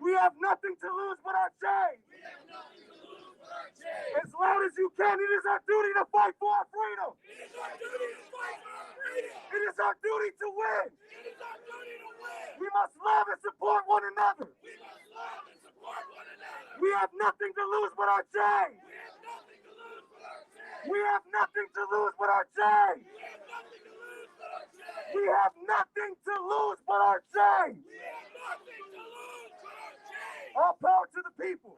We have nothing to lose but our change. As loud as you can, it is our duty to fight for our freedom. It is our duty to win. We must love and support one another. We have nothing to lose but our change. We have nothing to lose but our change. We have nothing to lose but our change. All power to the people.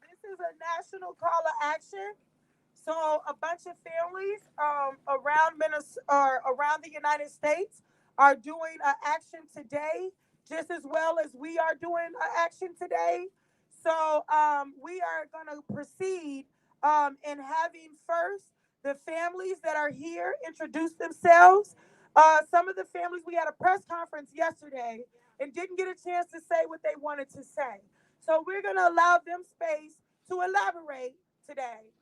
This is a national call to action. So a bunch of families around Minnesota, or around the United States, are doing an action today, just as well as we are doing an action today. So we are going to proceed in having first the families that are here introduce themselves. Some of the families, we had a press conference yesterday and didn't get a chance to say what they wanted to say. So we're going to allow them space to elaborate today.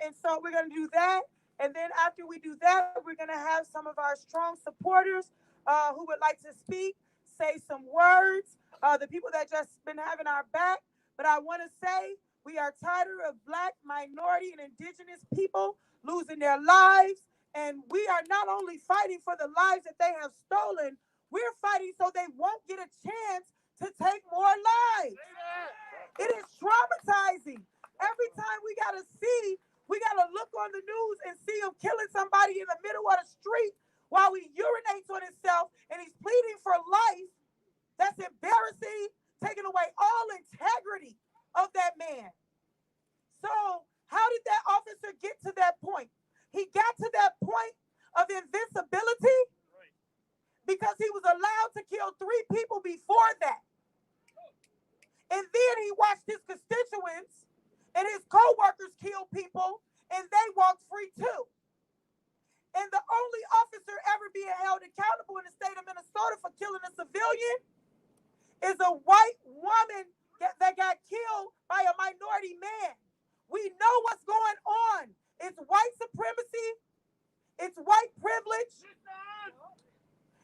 And so we're going to do that. And then after we do that, we're going to have some of our strong supporters who would like to speak, say some words, the people that just been having our back. But I want to say we are tired of Black, minority, and indigenous people losing their lives. And we are not only fighting for the lives that they have stolen, we're fighting so they won't get a chance to take more lives. It is traumatizing. Every time we got to look on the news and see him killing somebody in the middle of the street while he urinates on himself and he's pleading for life. That's embarrassing, taking away all integrity of that man. So how did that officer get to that point? He got to that point of invincibility because he was allowed to kill 3 people before that. And then he watched his constituents and his co-workers kill people, and they walked free too. And the only officer ever being held accountable in the state of Minnesota for killing a civilian is a white woman that got killed by a minority man. We know what's going on. It's white supremacy. It's white privilege.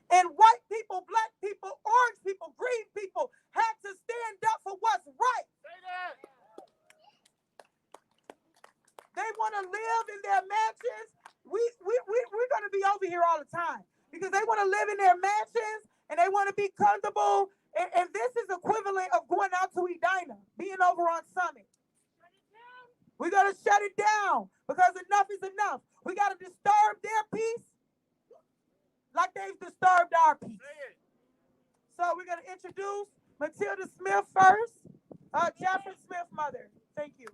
And white people, Black people, orange people, green people had to stand up for what's right. They want to live in their mansions. We're going to be over here all the time because they want to live in their mansions and they want to be comfortable. And this is equivalent of going out to Edina, being over on Summit. We got to shut it down because enough is enough. We got to disturb their peace like they've disturbed our peace. So we're going to introduce Matilda Smith first. Jeffrey Smith, mother. Thank you.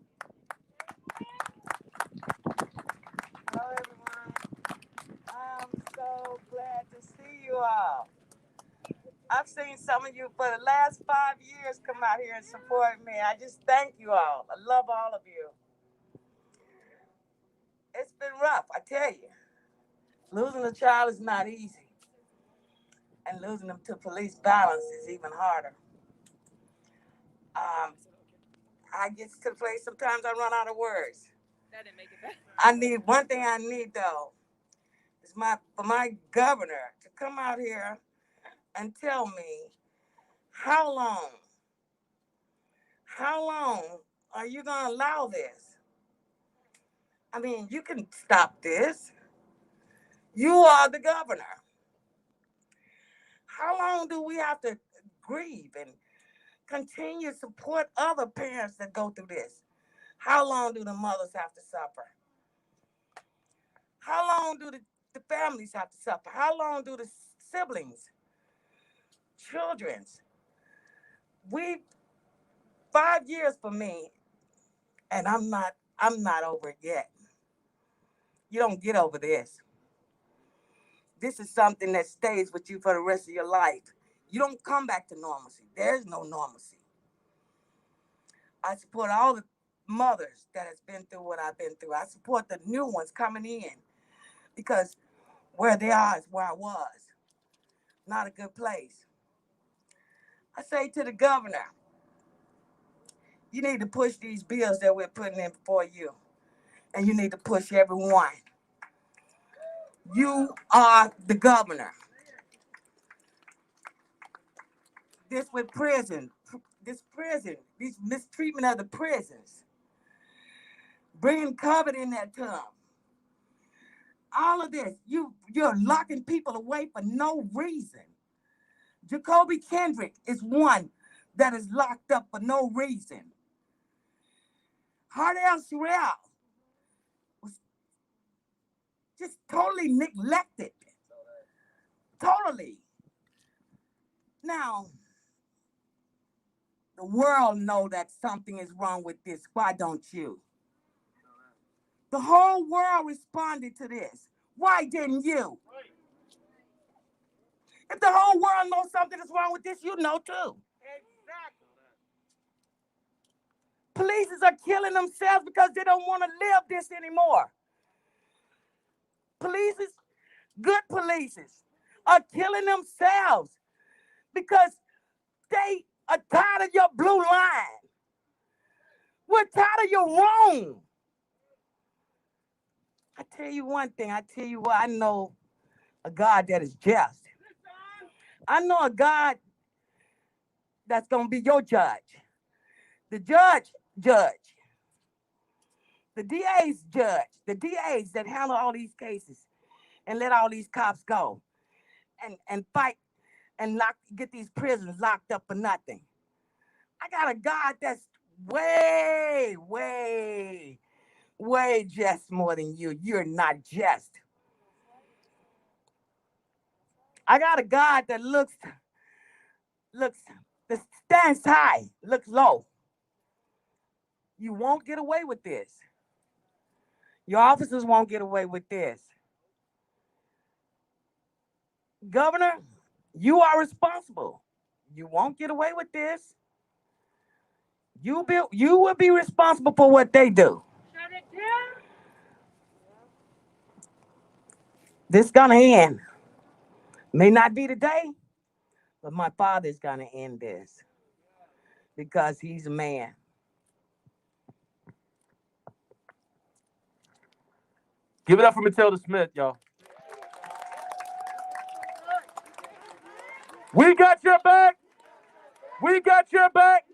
Hello, everyone. I'm so glad to see you all. I've seen some of you for the last 5 years come out here and support me. I just thank you all. I love all of you. It's been rough, I tell you. Losing a child is not easy. And losing them to police violence is even harder. I get to the place sometimes I run out of words. That didn't make it better. One thing I need though is for my governor to come out here and tell me how long are you gonna allow this? I mean, you can stop this. You are the governor. How long do we have to grieve and continue to support other parents that go through this? How long do the mothers have to suffer? How long do the families have to suffer? How long do the siblings, children's? 5 years for me, and I'm not over it yet. You don't get over this. This is something that stays with you for the rest of your life. You don't come back to normalcy. There's no normalcy. I support all the mothers that has been through what I've been through. I support the new ones coming in because where they are is where I was. Not a good place. I say to the governor, you need to push these bills that we're putting in before you. And you need to push every one. You are the governor. This with prison, these mistreatment of the prisons, bringing COVID in that term. All of this, you're locking people away for no reason. Jacoby Kendrick is one that is locked up for no reason. Hardell Sherrill was just totally neglected. Totally. Now, the world know that something is wrong with this. Why don't you? The whole world responded to this. Why didn't you? If the whole world knows something is wrong with this, you know too. Exactly. Police are killing themselves because they don't want to live this anymore. Good police are killing themselves because they are tired of your blue line. We're tired of your wrong. I tell you one thing. I tell you what, I know a God that is just. I know a God that's going to be your judge. The judge. The DA's judge. The DAs that handle all these cases and let all these cops go and fight and get these prisoners locked up for nothing. I got a God that's way, way, way just more than you. You're not just. I got a God that that stands high, looks low. You won't get away with this. Your officers won't get away with this. Governor, you are responsible. You won't get away with this. You will be responsible for what they do. Shut it down. This is gonna end. May not be today, but my father's gonna end this because he's a man. Give it up for Matilda Smith, y'all. We got your back. We got your back.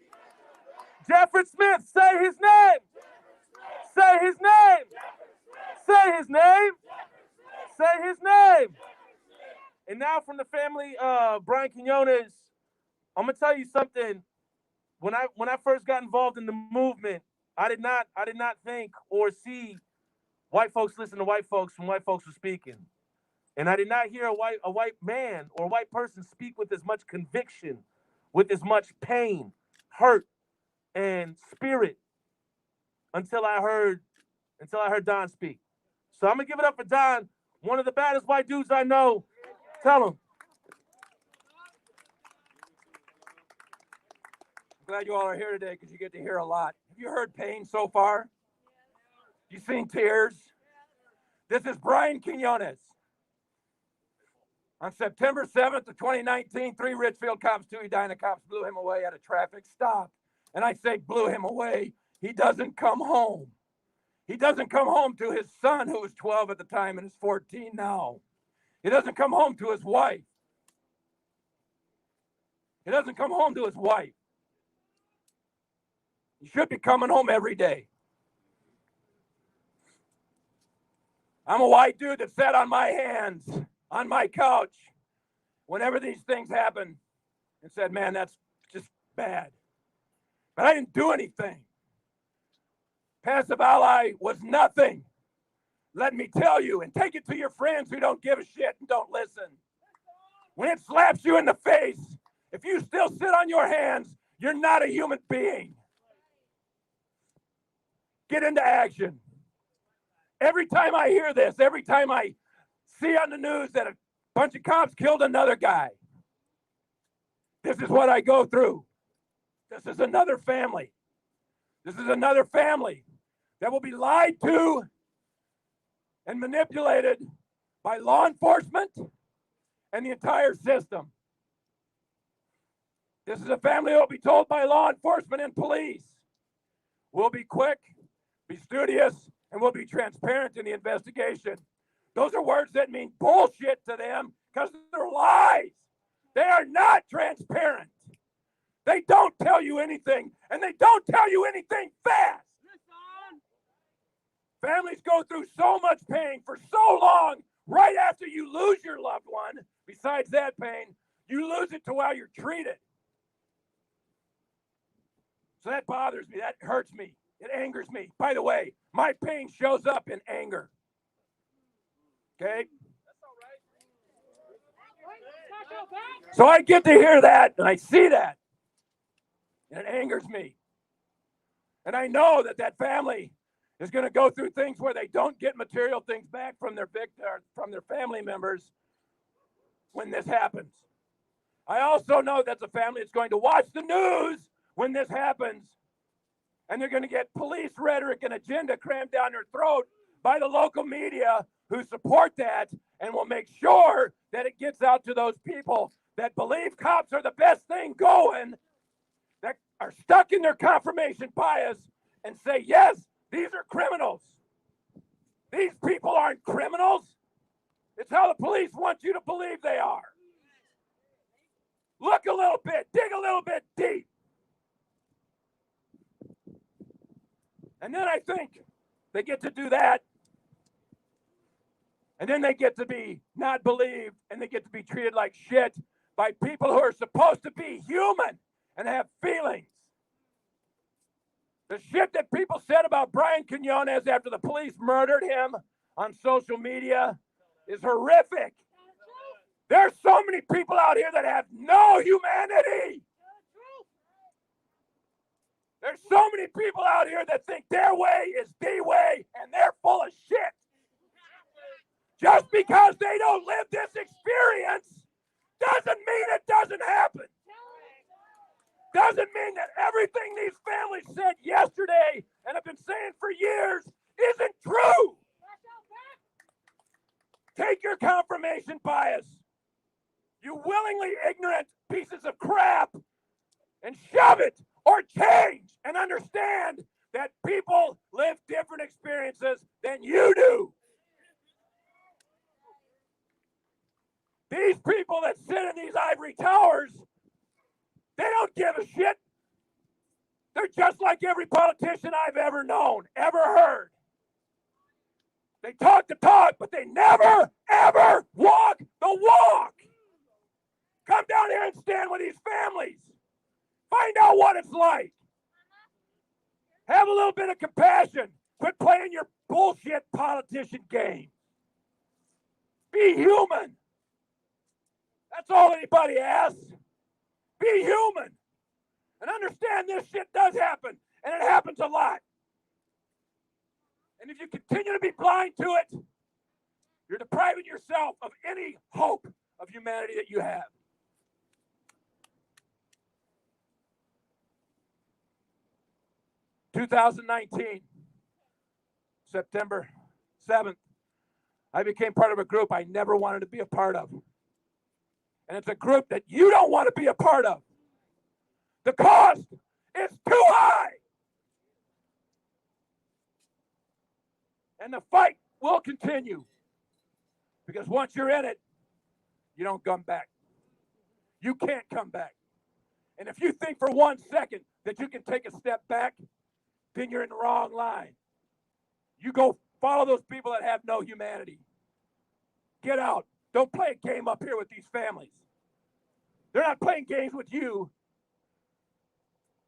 Jeffrey Smith, say his name. Say his name. Say his name. Say his name. And now from the family, Brian Quinones, I'm gonna tell you something. When I first got involved in the movement, I did not think or see white folks listen to white folks when white folks were speaking. And I did not hear a white man or a white person speak with as much conviction, with as much pain, hurt, and spirit until I heard Don speak. So I'm gonna give it up for Don, one of the baddest white dudes I know. Tell him. Glad you all are here today because you get to hear a lot. Have you heard pain so far? You seen tears? This is Brian Quinones. On September 7th of 2019, 3 Richfield cops, 2 Edina cops blew him away at a traffic stop. And I say blew him away. He doesn't come home. He doesn't come home to his son, who was 12 at the time and is 14 now. He doesn't come home to his wife. He doesn't come home to his wife. He should be coming home every day. I'm a white dude that sat on my hands on my couch whenever these things happen and said, man, that's just bad. But I didn't do anything. Passive ally was nothing. Let me tell you, and take it to your friends who don't give a shit and don't listen. When it slaps you in the face, if you still sit on your hands, you're not a human being. Get into action. Every time I hear this, every time I see on the news that a bunch of cops killed another guy, this is what I go through. This is another family. This is another family that will be lied to and manipulated by law enforcement and the entire system. This is a family that will be told by law enforcement and police. We'll be quick, be studious, and we'll be transparent in the investigation. Those are words that mean bullshit to them because they're lies. They are not transparent. They don't tell you anything, and they don't tell you anything fast. Families go through so much pain for so long right after you lose your loved one. Besides that pain, you lose it to how you're treated. So that bothers me. That hurts me. It angers me. By the way, my pain shows up in anger. Okay? So I get to hear that, and I see that, and it angers me. And I know that that family is going to go through things where they don't get material things back from their from their family members when this happens. I also know that's a family that's going to watch the news when this happens, and they're going to get police rhetoric and agenda crammed down their throat by the local media who support that and will make sure that it gets out to those people that believe cops are the best thing going, that are stuck in their confirmation bias and say, yes, these are criminals. These people aren't criminals. It's how the police want you to believe they are. Look a little bit, dig a little bit deep. And then I think they get to do that. And then they get to be not believed, and they get to be treated like shit by people who are supposed to be human and have feelings. The shit that people said about Brian Quinones after the police murdered him on social media is horrific. There's so many people out here that have no humanity. There's so many people out here that think their way is the way, and they're full of shit. Just because they don't live this experience doesn't mean it doesn't happen. Doesn't mean that everything these families said yesterday and have been saying for years isn't true. Take your confirmation bias, you willingly ignorant pieces of crap, and shove it or change and understand that people live different experiences than you do. These people that sit in these ivory towers, they don't give a shit. They're just like every politician I've ever known, ever heard. They talk the talk, but they never, ever walk the walk. Come down here and stand with these families. Find out what it's like. Have a little bit of compassion. Quit playing your bullshit politician game. Be human. That's all anybody asks. Be human. And understand this shit does happen. And it happens a lot. And if you continue to be blind to it, you're depriving yourself of any hope of humanity that you have. In 2019, September 7th, I became part of a group I never wanted to be a part of. And it's a group that you don't want to be a part of. The cost is too high. And the fight will continue. Because once you're in it, you don't come back. You can't come back. And if you think for 1 second that you can take a step back, then you're in the wrong line. You go follow those people that have no humanity. Get out. Don't play a game up here with these families. They're not playing games with you.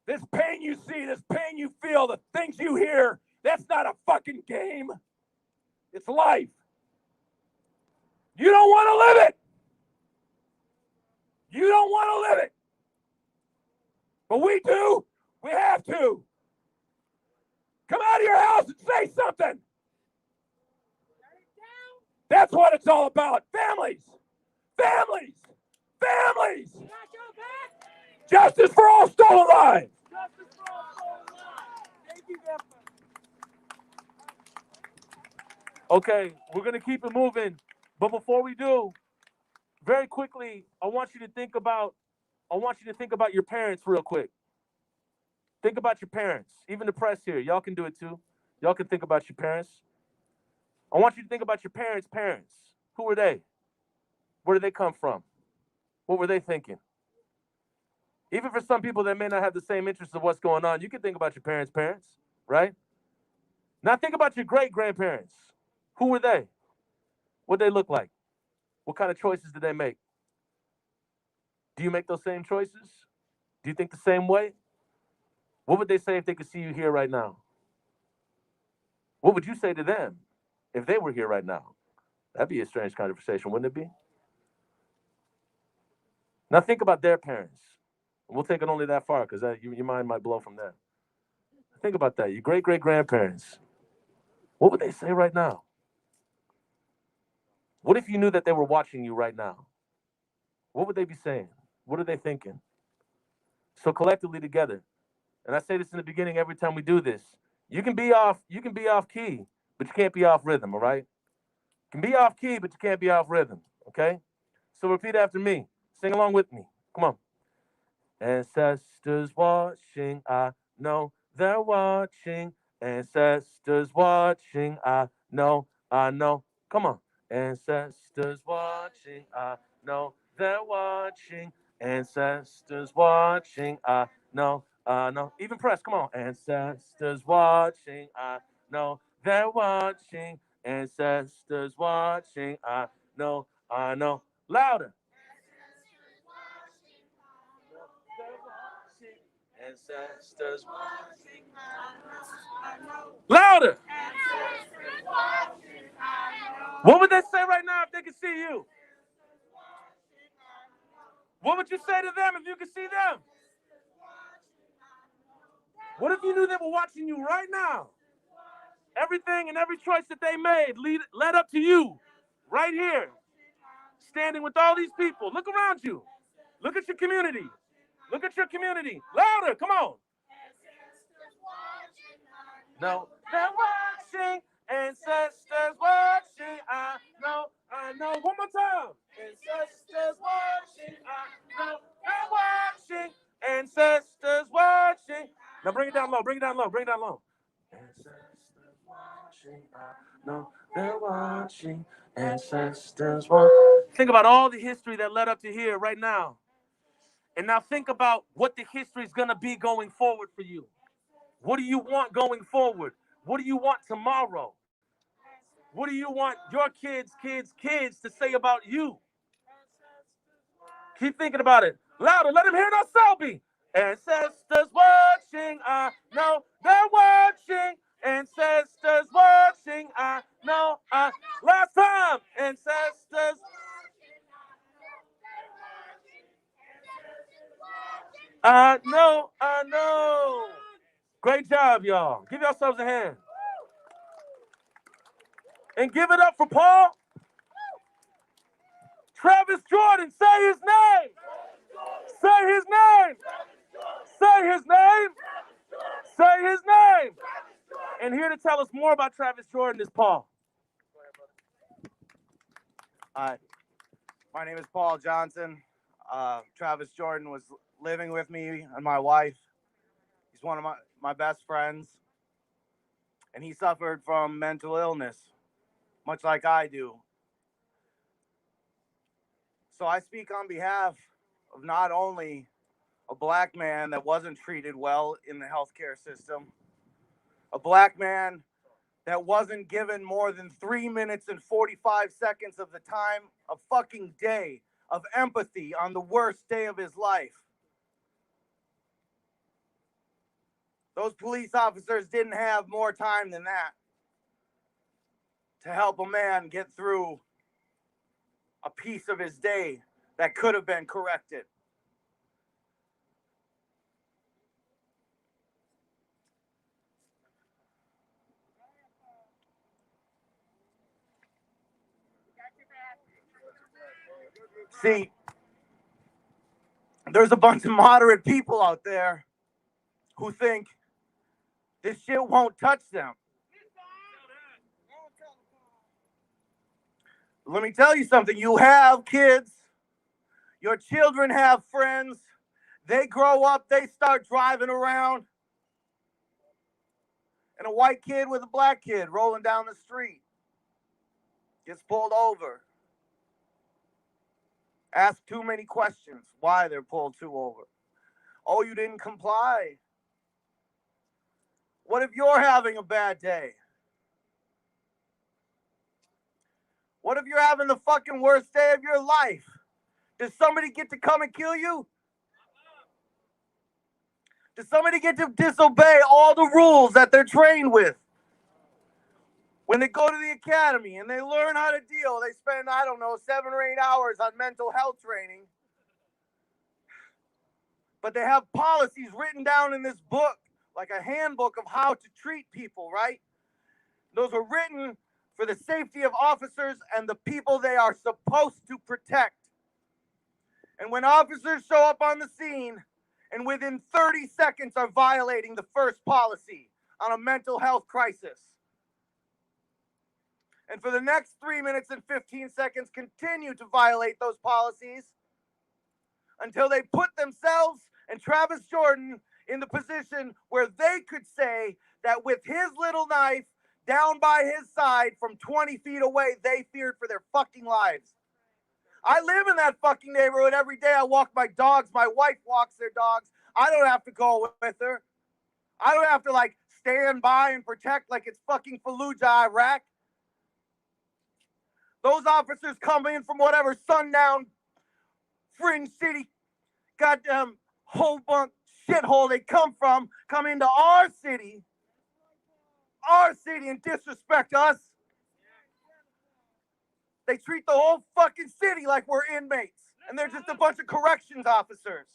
This pain you see, this pain you feel, the things you hear, that's not a fucking game. It's life. You don't want to live it. You don't want to live it. But we do. We have to. Come out of your house and say something. That's what it's all about. Families. Families. Families. Justice for all stolen lives. Justice for all stolen lives. Thank you, Jeff. Okay, we're gonna keep it moving, but before we do, very quickly, I want you to think about your parents real quick. Think about your parents. Even the press here, y'all can do it too. Y'all can think about your parents. I want you to think about your parents' parents. Who were they? Where did they come from? What were they thinking? Even for some people that may not have the same interest of what's going on, you can think about your parents' parents, right? Now think about your great grandparents. Who were they? What did they look like? What kind of choices did they make? Do you make those same choices? Do you think the same way? What would they say if they could see you here right now? What would you say to them if they were here right now? That'd be a strange conversation, wouldn't it be? Now think about their parents. We'll take it only that far because your mind might blow from there. Think about that. Your great great grandparents. What would they say right now? What if you knew that they were watching you right now? What would they be saying? What are they thinking? So collectively together, and I say this in the beginning every time we do this, you can be off key, but you can't be off rhythm, all right? You can be off key, but you can't be off rhythm, okay? So repeat after me. Sing along with me. Come on. Ancestors watching, I know they're watching. Ancestors watching, I know, I know. Come on. Ancestors watching, I know they're watching. Ancestors watching, I know, I know. Even press, come on. Ancestors watching, I know they're watching. Ancestors watching, I know, I know. Louder. Ancestors watching. Louder. What would they say right now if they could see you? What would you say to them if you could see them? What if you knew they were watching you right now? Everything and every choice that they made led up to you, right here, standing with all these people. Look around you. Look at your community. Look at your community. Louder, come on. No, they're watching. Ancestors watching. I know, I know. One more time. Ancestors watching. I know, they're watching. Ancestors watching. Now bring it down low. Bring it down low. Bring it down low. Ancestors watching. I know they're watching. Ancestors watching. Think about all the history that led up to here right now. And now think about what the history is going to be going forward for you. What do you want going forward? What do you want tomorrow? What do you want your kids to say about you? Keep thinking about it. Louder, let them hear it on Selby. Ancestors watching, I know they're watching. Ancestors watching, I know. Last time, ancestors. I know, I know. Great job, y'all. Give yourselves a hand. And give it up for Paul. Travis Jordan, say his name. Say his name. Say his name. Say his name. And here to tell us more about Travis Jordan is Paul. Hi, my name is Paul Johnson. Travis Jordan was living with me and my wife. He's one of my best friends. And he suffered from mental illness, much like I do. So I speak on behalf of not only a black man that wasn't treated well in the healthcare system, a black man that wasn't given more than 3 minutes and 45 seconds of the time, a fucking day of empathy on the worst day of his life. Those police officers didn't have more time than that to help a man get through a piece of his day that could have been corrected. See, there's a bunch of moderate people out there who think this shit won't touch them. Let me tell you something. You have kids. Your children have friends. They grow up, they start driving around. And a white kid with a black kid rolling down the street. gets pulled over, ask too many questions why they're pulled over. Oh, you didn't comply. What if you're having a bad day? What if you're having the fucking worst day of your life? Does somebody get to come and kill you? Does somebody get to disobey all the rules that they're trained with? When they go to the academy and they learn how to deal, they spend, 7 or 8 hours on mental health training. But they have policies written down in this book, like a handbook of how to treat people, right? Those are written for the safety of officers and the people they are supposed to protect. And when officers show up on the scene and within 30 seconds are violating the first policy on a mental health crisis, and for the next 3 minutes and 15 seconds continue to violate those policies until they put themselves and Travis Jordan in the position where they could say that with his little knife down by his side from 20 feet away, they feared for their fucking lives. I live in that fucking neighborhood every day. I walk my dogs. My wife walks their dogs. I don't have to go with her. I don't have to stand by and protect like it's fucking Fallujah, Iraq. Those officers come in from whatever sundown fringe city, goddamn whole bunk shithole they come into our city and disrespect us. They treat the whole fucking city like we're inmates, and they're just a bunch of corrections officers.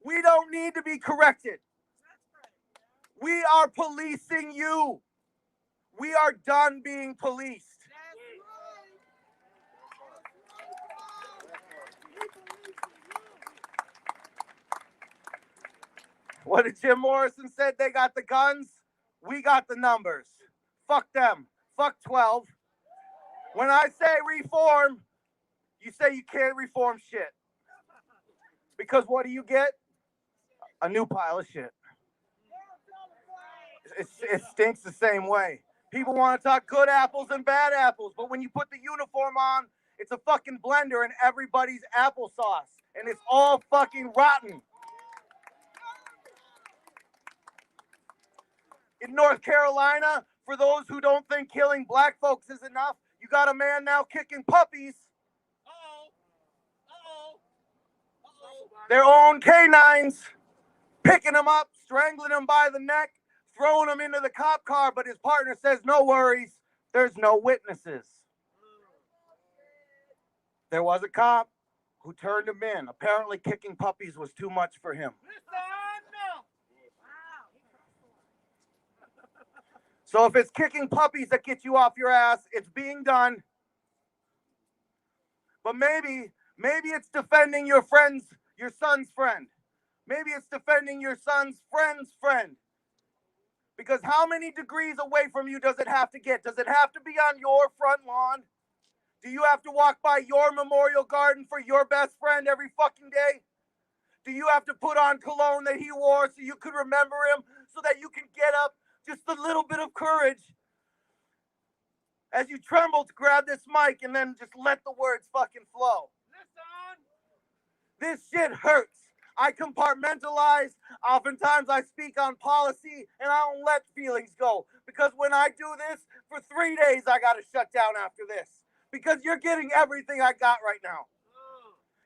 We don't need to be corrected. We are policing you. We are done being policed. What did Jim Morrison said? They got the guns. We got the numbers. Fuck them. Fuck 12. When I say reform, you say you can't reform shit. Because what do you get? A new pile of shit. It stinks the same way. People want to talk good apples and bad apples, but when you put the uniform on, it's a fucking blender and everybody's applesauce. And it's all fucking rotten. In North Carolina, for those who don't think killing black folks is enough, you got a man now kicking puppies. Their own canines, picking them up, strangling them by the neck, throwing them into the cop car, but his partner says, no worries, there's no witnesses. There was a cop who turned him in. Apparently kicking puppies was too much for him. So if it's kicking puppies that get you off your ass, it's being done. But maybe it's defending your son's friend. Maybe it's defending your son's friend's friend. Because how many degrees away from you does it have to get? Does it have to be on your front lawn? Do you have to walk by your memorial garden for your best friend every fucking day? Do you have to put on cologne that he wore so you could remember him, so that you can get up just a little bit of courage as you tremble to grab this mic and then just let the words fucking flow? This shit hurts. I compartmentalize. Oftentimes I speak on policy and I don't let feelings go. Because when I do this, for 3 days I gotta shut down after this. Because you're getting everything I got right now.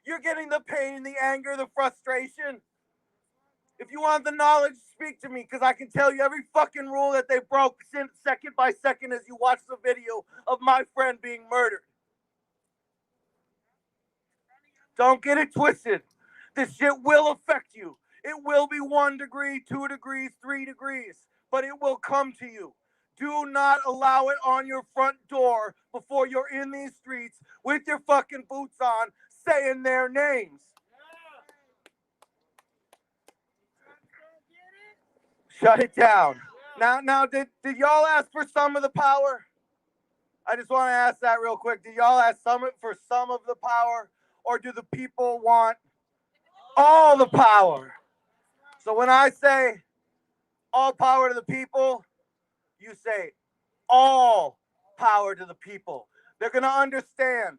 You're getting the pain, the anger, the frustration. If you want the knowledge, speak to me, because I can tell you every fucking rule that they broke second by second as you watch the video of my friend being murdered. Don't get it twisted. This shit will affect you. It will be 1 degree, 2 degrees, 3 degrees, but it will come to you. Do not allow it on your front door before you're in these streets with your fucking boots on, saying their names. Shut it down. Now, did y'all ask for some of the power? I just want to ask that real quick. Did y'all ask for some of the power, or do the people want all the power? So when I say all power to the people, you say all power to the people. They're going to understand.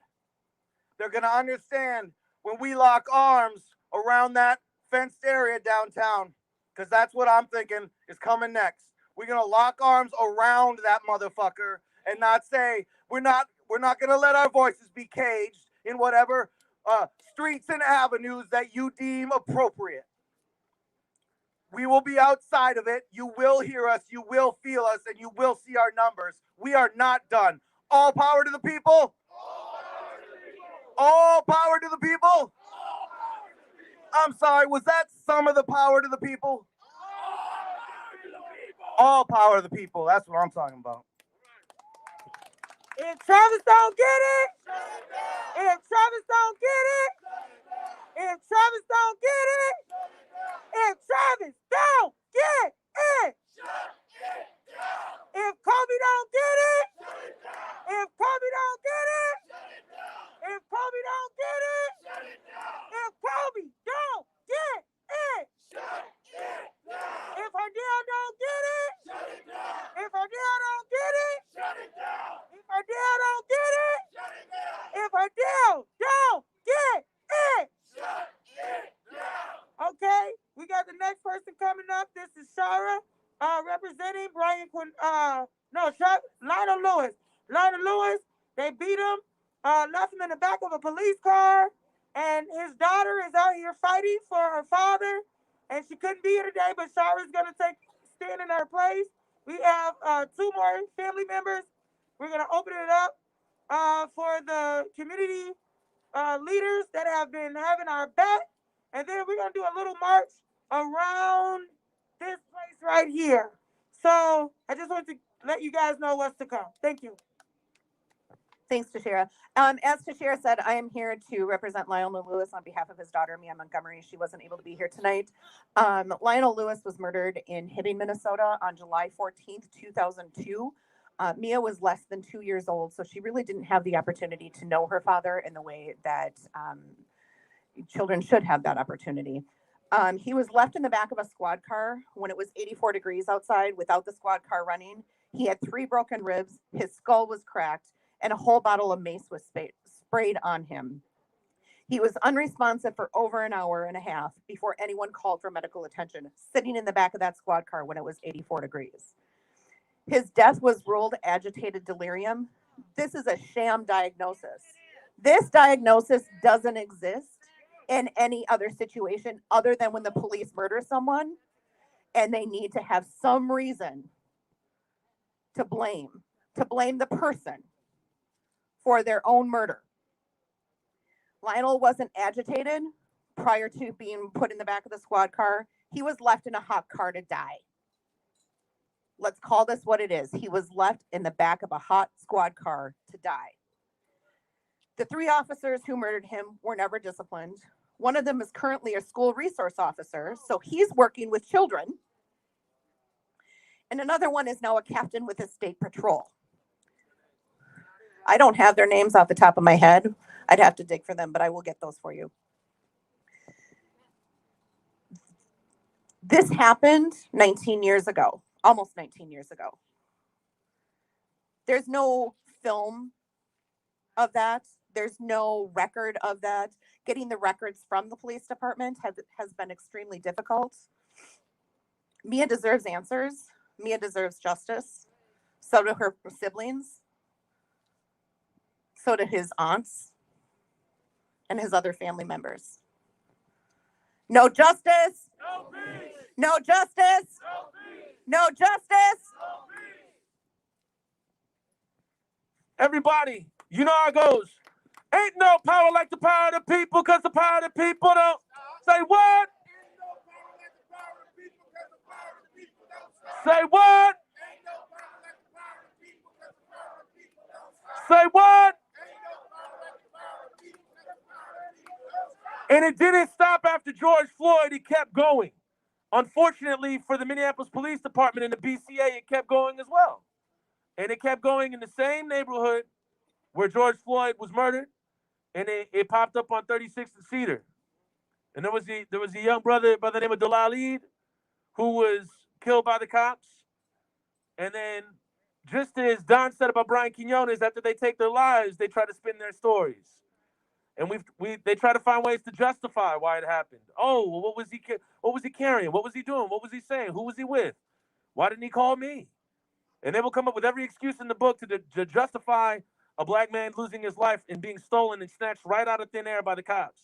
They're going to understand when we lock arms around that fenced area downtown, because that's what I'm thinking is coming next. We're going to lock arms around that motherfucker and not say we're not going to let our voices be caged in whatever streets and avenues that you deem appropriate. We will be outside of it. You will hear us, you will feel us, and you will see our numbers. We are not done. All power to the people. All power to the people. I'm sorry, was that some of the power to the people? All power to the people. That's what I'm talking about. If Travis don't get it, if Travis don't get it, if Travis don't get it, if Travis don't get it, if Kobe don't get it, if Kobe don't get it, if Kobe don't get it, if Kobe don't get it, if Ardell don't get it, if Ardell don't get it, if Ardell don't get it, if Ardell don't get it. Okay, we got the next person coming up. This is Shara, representing Lionel Lewis. Lionel Lewis, they beat him, left him in the back of a police car, and his daughter is out here fighting for her father, and she couldn't be here today, but Shara's gonna stand in her place. We have two more family members. We're gonna open it up for the community leaders that have been having our back. And then we're going to do a little march around this place right here. So I just want to let you guys know what's to come. Thank you. Thanks, Tashira. As Tashira said, I am here to represent Lionel Lewis on behalf of his daughter, Mia Montgomery. She wasn't able to be here tonight. Lionel Lewis was murdered in Hibbing, Minnesota on July 14th, 2002. Mia was less than 2 years old, so she really didn't have the opportunity to know her father in the way that children should have that opportunity. He was left in the back of a squad car when it was 84 degrees outside without the squad car running. He had 3 broken ribs, his skull was cracked, and a whole bottle of mace was sprayed on him. He was unresponsive for over an hour and a half before anyone called for medical attention, sitting in the back of that squad car when it was 84 degrees. His death was ruled agitated delirium. This is a sham diagnosis. This diagnosis doesn't exist in any other situation other than when the police murder someone and they need to have some reason to blame the person for their own murder. Lionel wasn't agitated prior to being put in the back of the squad car. He was left in a hot car to die. Let's call this what it is. He was left in the back of a hot squad car to die. The 3 officers who murdered him were never disciplined. One of them is currently a school resource officer, so he's working with children. And another one is now a captain with the state patrol. I don't have their names off the top of my head. I'd have to dig for them, but I will get those for you. This happened 19 years ago, almost 19 years ago. There's no film of that. There's no record of that. Getting the records from the police department has been extremely difficult. Mia deserves answers. Mia deserves justice. So do her siblings. So do his aunts and his other family members. No justice. No peace. No justice. No peace. No justice. No peace. Everybody, you know how it goes. Ain't no power like the power of the people, because the power of the people don't. Say what? Say what? Say what? And it didn't stop after George Floyd. It kept going. Unfortunately for the Minneapolis Police Department and the BCA, it kept going as well. And it kept going in the same neighborhood where George Floyd was murdered. And it popped up on 36th and Cedar. And there was a young brother by the name of Dalalid who was killed by the cops. And then Just as Don said about Brian Quinones, after they take their lives, they try to spin their stories. And they try to find ways to justify why it happened. Oh, well, what was he carrying? What was he doing? What was he saying? Who was he with? Why didn't he call me? And they will come up with every excuse in the book to justify a black man losing his life and being stolen and snatched right out of thin air by the cops.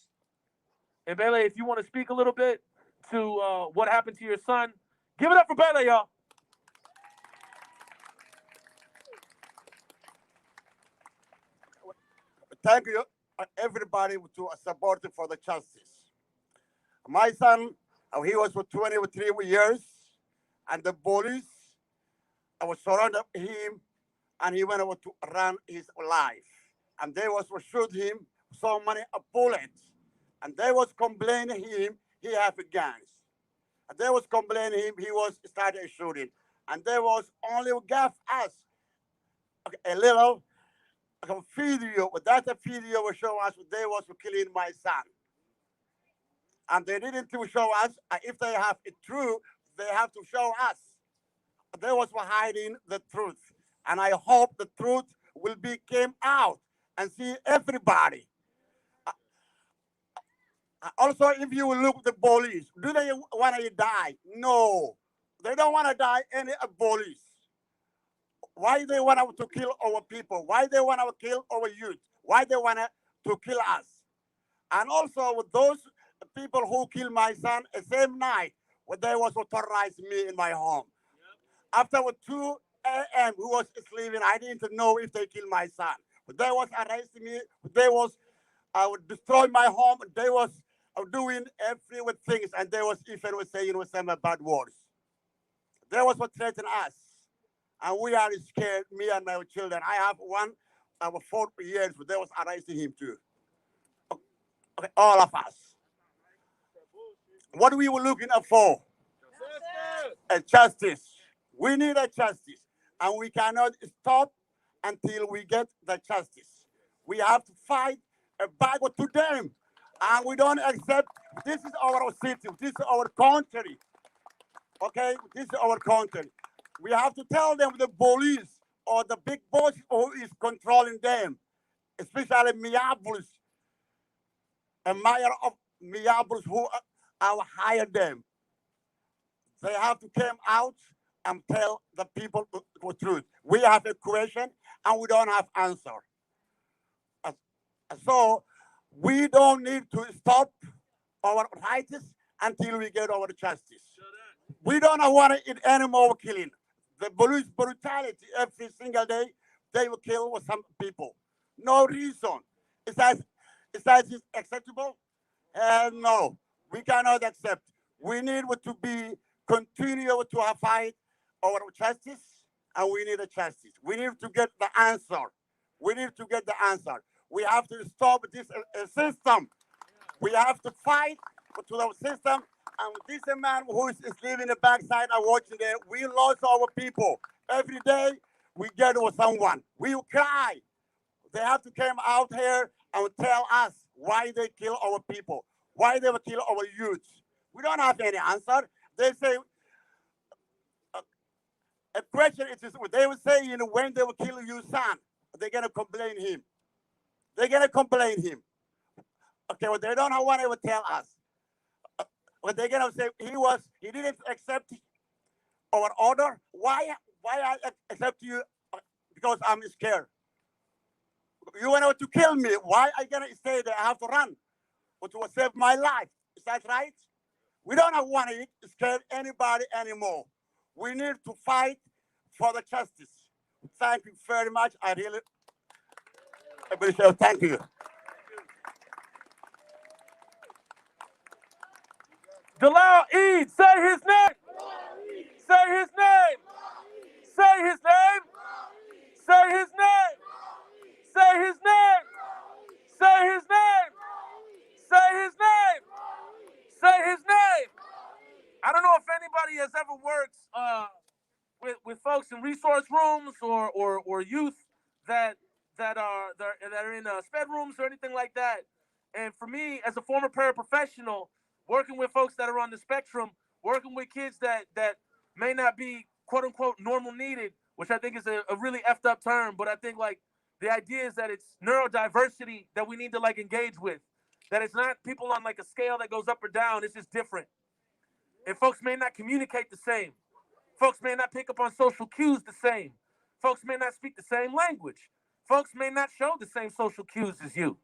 And Bele, if you want to speak a little bit to what happened to your son, give it up for Bele, y'all. Thank you, everybody, to support for the justice. My son, he was for 23 years, and the police was surrounded him, and he went over to run his life. And they was to shoot him so many bullets, and they was complaining him he have guns. And they was complaining him he was started shooting, and they was only gave us a little video. But that video will show us they was killing my son. And they didn't to show us. If they have it true, they have to show us. They was hiding the truth, and I hope the truth will be came out and see everybody. Also, if you look the police, do they want to die? No, they don't want to die. Any police. Why they want to kill our people? Why they want to kill our youth? Why they want to kill us? And also with those people who killed my son the same night, when they was to terrorize me in my home. After 2 a.m., who was sleeping, I didn't know if they killed my son. But they was arresting me. They was would destroy my home. They was doing every things, and they was even was saying some bad words. They was what threaten us, and we are scared. Me and my children. I have one, 4 years, but they was arresting him too. Okay, all of us. What we were looking for? A justice. We need a justice, and we cannot stop until we get the justice. We have to fight back to them, and we don't accept. This is our city. This is our country. Okay, this is our country. We have to tell them the police or the big boss who is controlling them, especially Minneapolis, a mayor of Minneapolis who hired them. They have to come out and tell the people the truth. We have a question and we don't have answer. So we don't need to stop our rights until we get our justice. We don't want it any more killing. The police brutality every single day, they will kill some people. No reason. Is that acceptable? Hell no. We cannot accept. We need to be continue to fight our justice, and we need a justice. We need to get the answer. We need to get the answer. We have to stop this system. We have to fight to the system. And this man who is living the backside and watching there, we lost our people. Every day we get with someone. We cry. They have to come out here and tell us why they kill our people, why they will kill our youth. We don't have any answer. They say, a question is, they will say, when they will kill your son, they're going to complain him. They're going to complain him. Okay, well, they don't know what they will tell us. What they're going to say, he didn't accept our order. Why I accept you? Because I'm scared. You want to kill me. Why I going to stay there? I have to run. But to save my life. Is that right? We don't want to scare anybody anymore. We need to fight for the justice. Thank you very much. I really appreciate. Thank you. Dalal Eid, say his name. Say his name. Say his name. Say his name. Say his name. Say his name. Say his name. Say his name. I don't know if anybody has ever worked with folks in resource rooms or youth that are in sped rooms or anything like that. And for me, as a former paraprofessional, working with folks that are on the spectrum, working with kids that may not be quote unquote normal needed, which I think is a really effed up term, but I think like the idea is that it's neurodiversity that we need to like engage with. That it's not people on like a scale that goes up or down, it's just different. And folks may not communicate the same. Folks may not pick up on social cues the same. Folks may not speak the same language. Folks may not show the same social cues as you.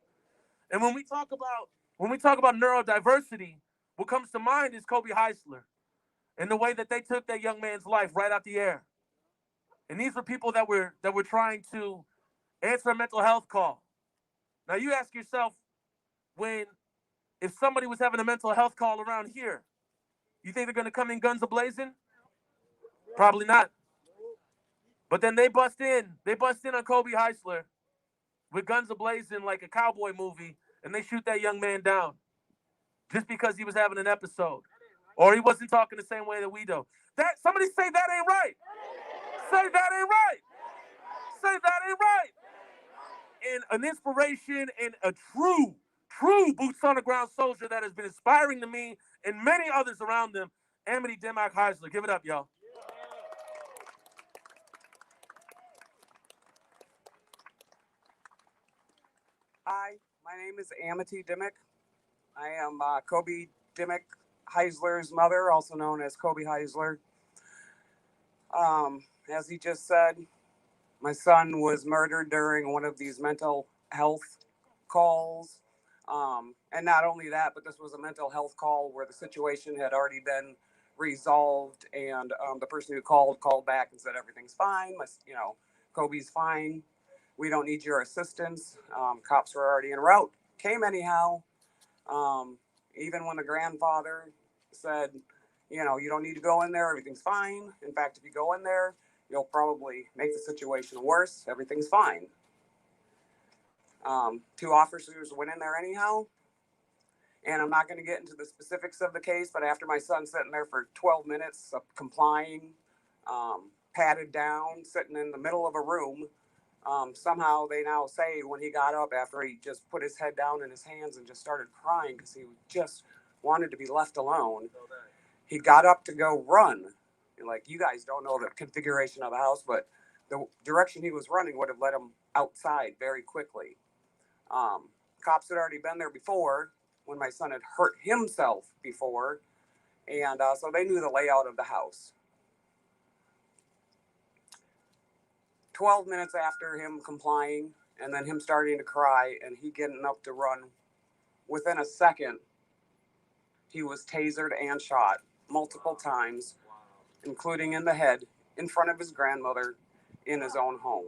And when we talk about neurodiversity, what comes to mind is Kobe Heisler and the way that they took that young man's life right out the air. And these were people that were trying to answer a mental health call. Now you ask yourself, when if somebody was having a mental health call around here, you think they're gonna come in guns a-blazing? Probably not. But then they bust in on Kobe Heisler with guns a-blazing like a cowboy movie, and they shoot that young man down just because he was having an episode. Or he wasn't talking the same way that we do. That somebody say that ain't right. Say that ain't right. Say that ain't right. And an inspiration and a true boots on the ground soldier that has been inspiring to me and many others around them, Amity Dimmock Heisler. Give it up, y'all. Hi, my name is Amity Dimmock. I am Kobe Dimmock Heisler's mother, also known as Kobe Heisler. As he just said, my son was murdered during one of these mental health calls. And not only that, but this was a mental health call where the situation had already been resolved, and the person who called back and said everything's fine. Kobe's fine. We don't need your assistance. Cops were already en route. Came anyhow. Even when the grandfather said, you don't need to go in there. Everything's fine. In fact, if you go in there, you'll probably make the situation worse. Everything's fine. Two officers went in there anyhow. And I'm not going to get into the specifics of the case, but after my son sitting there for 12 minutes of complying, patted down, sitting in the middle of a room, somehow they now say when he got up after he just put his head down in his hands and just started crying because he just wanted to be left alone, he got up to go run. Like, you guys don't know the configuration of the house, but the direction he was running would have led him outside very quickly. Cops had already been there before when my son had hurt himself before, and so they knew the layout of the house. 12 minutes after him complying and then him starting to cry and he getting up to run, within a second, he was tasered and shot multiple times, including in the head, in front of his grandmother in his own home.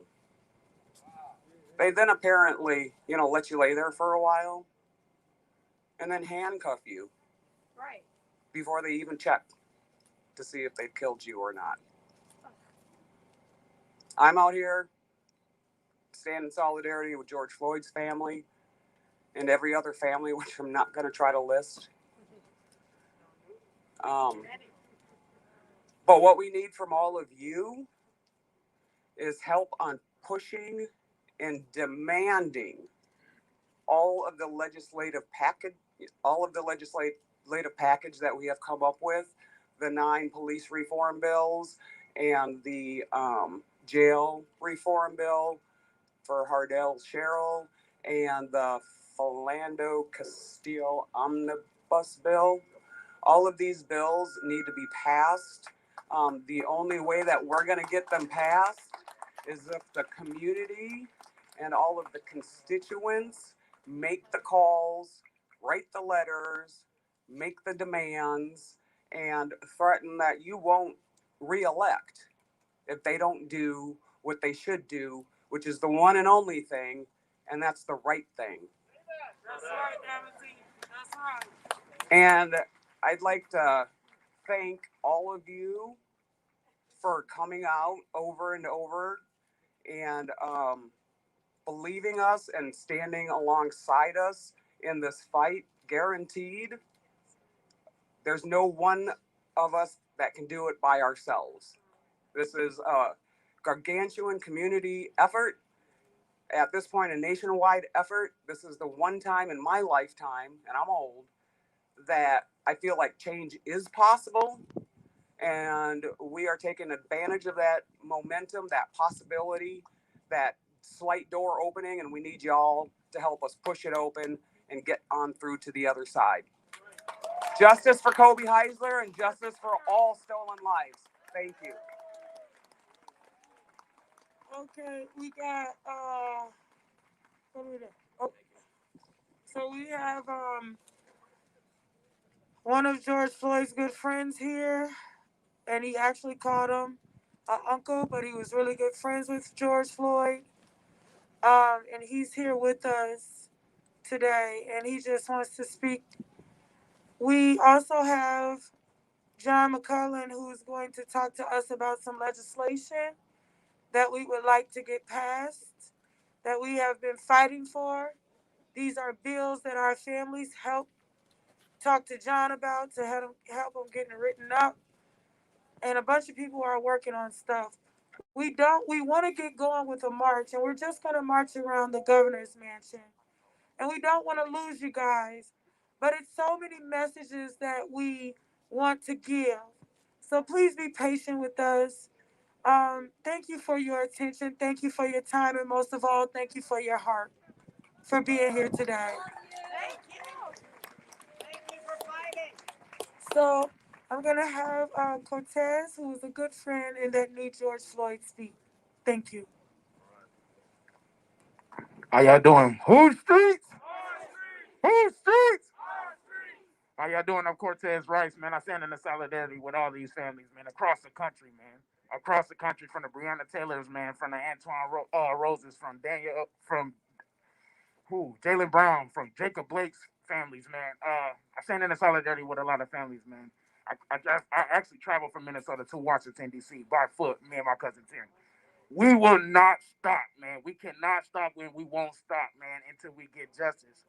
They then apparently, let you lay there for a while and then handcuff you. Right. Before they even check to see if they've killed you or not. I'm out here stand in solidarity with George Floyd's family and every other family, which I'm not going to try to list. But what we need from all of you is help on pushing and demanding all of the legislative package that we have come up with, the 9 police reform bills and the jail reform bill for Hardell Sherrill and the Philando Castile omnibus bill. All of these bills need to be passed. The only way that we're going to get them passed is if the community and all of the constituents make the calls, write the letters, make the demands, and threaten that you won't re-elect if they don't do what they should do, which is the one and only thing, and that's the right thing. That's right, Amity. That's right. And I'd like to thank all of you for coming out over and over and believing us and standing alongside us in this fight. Guaranteed, there's no one of us that can do it by ourselves. This is a gargantuan community effort. At this point, a nationwide effort. This is the one time in my lifetime, and I'm old, that I feel like change is possible. And we are taking advantage of that momentum, that possibility, that slight door opening, and we need y'all to help us push it open and get on through to the other side. Justice for Kobe Heisler and justice for all stolen lives. Thank you. Okay, we got what do we do? Oh, so we have one of George Floyd's good friends here, and he actually called him an uncle, but he was really good friends with George Floyd. And he's here with us today, and he just wants to speak. We also have John McCullen, who's going to talk to us about some legislation that we would like to get passed, that we have been fighting for. These are bills that our families help talk to John about to help him getting written up. And a bunch of people are working on stuff. We want to get going with a march, and we're just going to march around the governor's mansion. And we don't want to lose you guys, but it's so many messages that we want to give. So please be patient with us. Thank you for your attention. Thank you for your time. And most of all, thank you for your heart for being here today. Thank you. Thank you for fighting. So I'm going to have Cortez, who is a good friend and that knew George Floyd, speak. Thank you. How y'all doing? Who's streets? Who's streets? How y'all doing? I'm Cortez Rice, man. I stand in the solidarity with all these families, man, across the country, man. Across the country, from the Breonna Taylors, man, from the Antoine Roses, from Daniel, from Jalen Brown, from Jacob Blake's families, man. I stand in the solidarity with a lot of families, man. I actually traveled from Minnesota to Washington, D.C. by foot, me and my cousin Tim. We will not stop, man. We cannot stop when we won't stop, man, until we get justice.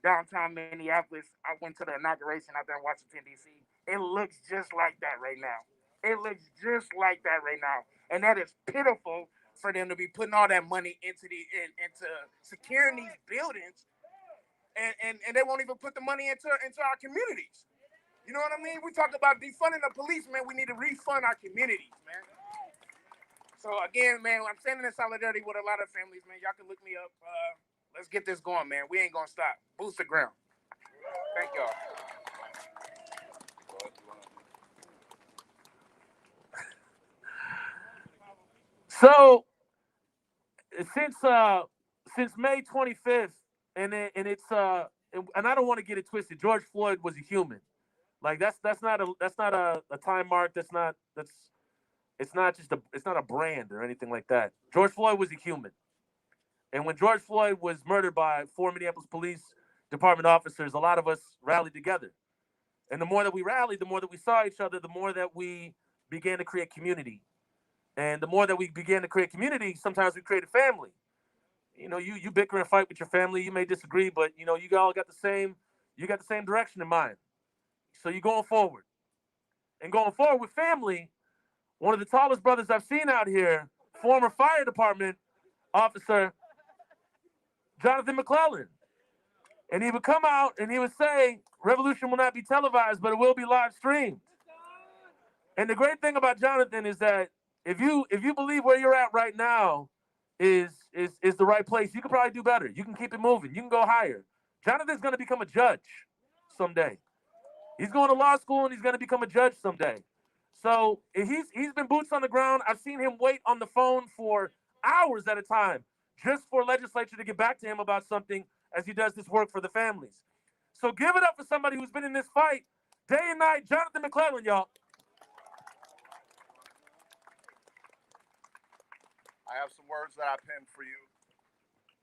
Downtown Minneapolis, I went to the inauguration out there in Washington, D.C. It looks just like that right now. It looks just like that right now. And that is pitiful for them to be putting all that money into securing these buildings, and they won't even put the money into our communities. You know what I mean? We talk about defunding the police, man. We need to refund our communities, man. So again, man, I'm standing in solidarity with a lot of families, man. Y'all can look me up. Let's get this going, man. We ain't gonna stop. Boost the ground. Thank y'all. So since May 25th, and I don't want to get it twisted. George Floyd was a human. Like that's not a time mark. It's not a brand or anything like that. George Floyd was a human, and when George Floyd was murdered by 4 Minneapolis Police Department officers, a lot of us rallied together. And the more that we rallied, the more that we saw each other, the more that we began to create community. And the more that we began to create community, sometimes we created family. You bicker and fight with your family. You may disagree, but you all got the same direction in mind. So you're going forward. And going forward with family, one of the tallest brothers I've seen out here, former fire department officer, Jonathan McClellan. And he would come out and he would say, revolution will not be televised, but it will be live streamed. And the great thing about Jonathan is that if you believe where you're at right now is the right place, you can probably do better. You can keep it moving. You can go higher. Jonathan's going to become a judge someday. He's going to law school and he's going to become a judge someday. So he's been boots on the ground. I've seen him wait on the phone for hours at a time just for legislature to get back to him about something as he does this work for the families. So give it up for somebody who's been in this fight day and night, Jonathan McClellan, y'all. I have some words that I penned for you.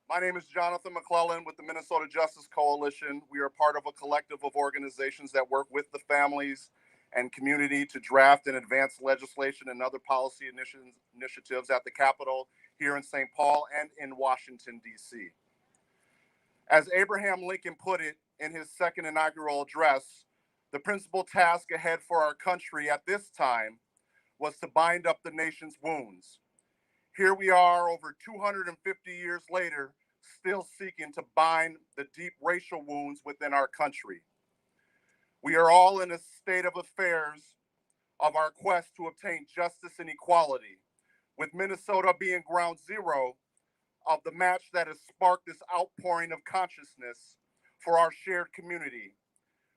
My name is Jonathan McClellan with the Minnesota Justice Coalition. We are part of a collective of organizations that work with the families and community to draft and advance legislation and other policy initiatives at the Capitol here in St. Paul and in Washington, D.C. As Abraham Lincoln put it in his second inaugural address, the principal task ahead for our country at this time was to bind up the nation's wounds. Here we are over 250 years later, still seeking to bind the deep racial wounds within our country. We are all in a state of affairs of our quest to obtain justice and equality, with Minnesota being ground zero of the match that has sparked this outpouring of consciousness for our shared community.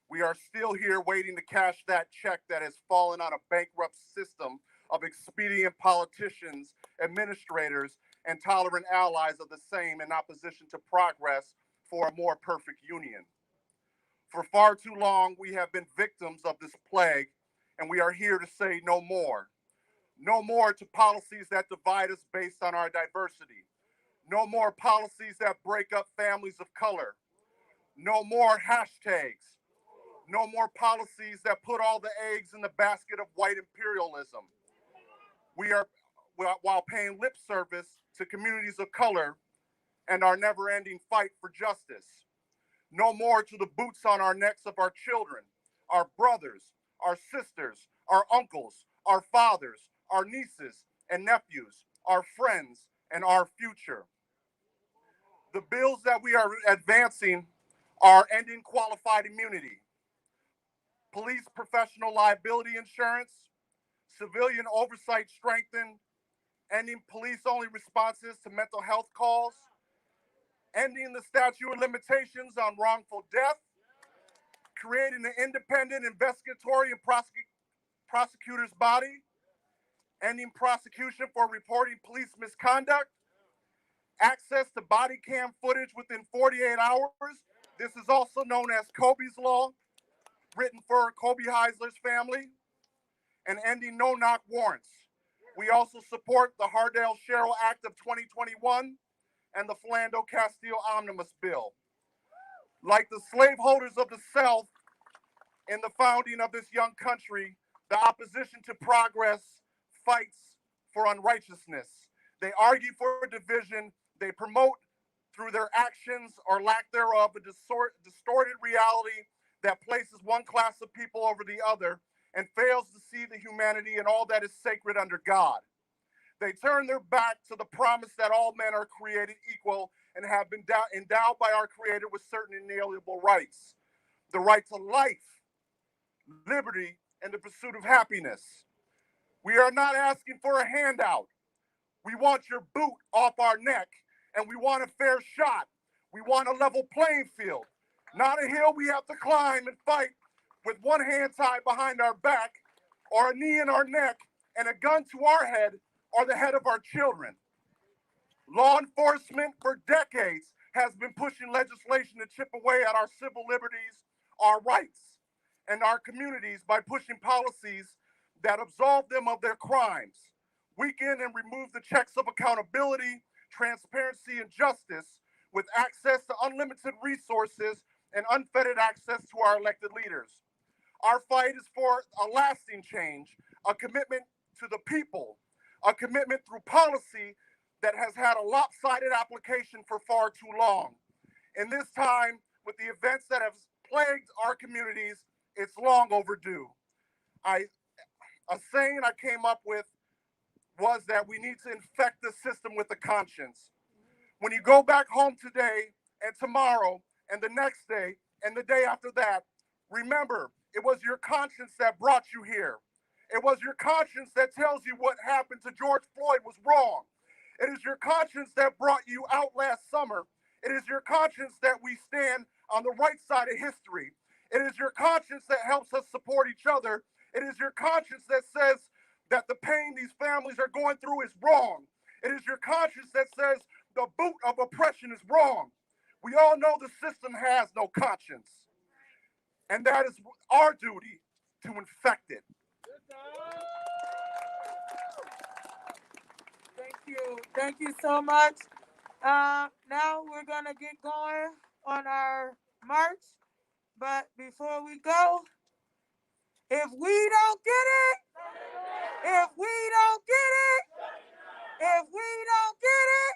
We are still here waiting to cash that check that has fallen on a bankrupt system of expedient politicians, administrators, and tolerant allies of the same in opposition to progress for a more perfect union. For far too long, we have been victims of this plague, and we are here to say no more. No more to policies that divide us based on our diversity. No more policies that break up families of color. No more hashtags. No more policies that put all the eggs in the basket of white imperialism. We are, while paying lip service to communities of color and our never-ending fight for justice. No more to the boots on our necks of our children, our brothers, our sisters, our uncles, our fathers, our nieces and nephews, our friends, and our future. The bills that we are advancing are ending qualified immunity, police professional liability insurance, civilian oversight strengthened, ending police-only responses to mental health calls, ending the statute of limitations on wrongful death, creating an independent investigatory and prosecutor's body, ending prosecution for reporting police misconduct, access to body cam footage within 48 hours. This is also known as Kobe's Law, written for Kobe Heisler's family, and ending no-knock warrants. We also support the Hardell-Sherrill Act of 2021 and the Philando-Castile Omnibus Bill. Like the slaveholders of the South in the founding of this young country, the opposition to progress fights for unrighteousness. They argue for division. They promote through their actions or lack thereof a distorted reality that places one class of people over the other and fails to see the humanity and all that is sacred under God. They turn their back to the promise that all men are created equal and have been endowed by our Creator with certain inalienable rights. The right to life, liberty, and the pursuit of happiness. We are not asking for a handout. We want your boot off our neck, and we want a fair shot. We want a level playing field, not a hill we have to climb and fight with one hand tied behind our back, or a knee in our neck, and a gun to our head or the head of our children. Law enforcement for decades has been pushing legislation to chip away at our civil liberties, our rights, and our communities by pushing policies that absolve them of their crimes, weaken and remove the checks of accountability, transparency, and justice, with access to unlimited resources and unfettered access to our elected leaders. Our fight is for a lasting change, a commitment to the people, a commitment through policy that has had a lopsided application for far too long. In this time, with the events that have plagued our communities, it's long overdue. A saying I came up with was that we need to infect the system with a conscience. When you go back home today and tomorrow and the next day and the day after that, remember, it was your conscience that brought you here. It was your conscience that tells you what happened to George Floyd was wrong. It is your conscience that brought you out last summer. It is your conscience that we stand on the right side of history. It is your conscience that helps us support each other. It is your conscience that says that the pain these families are going through is wrong. It is your conscience that says the boot of oppression is wrong. We all know the system has no conscience. And that is our duty to infect it. Thank you. Thank you so much. Now we're going to get going on our march. But before we go, if we don't get it, if we don't get it, if we don't get it,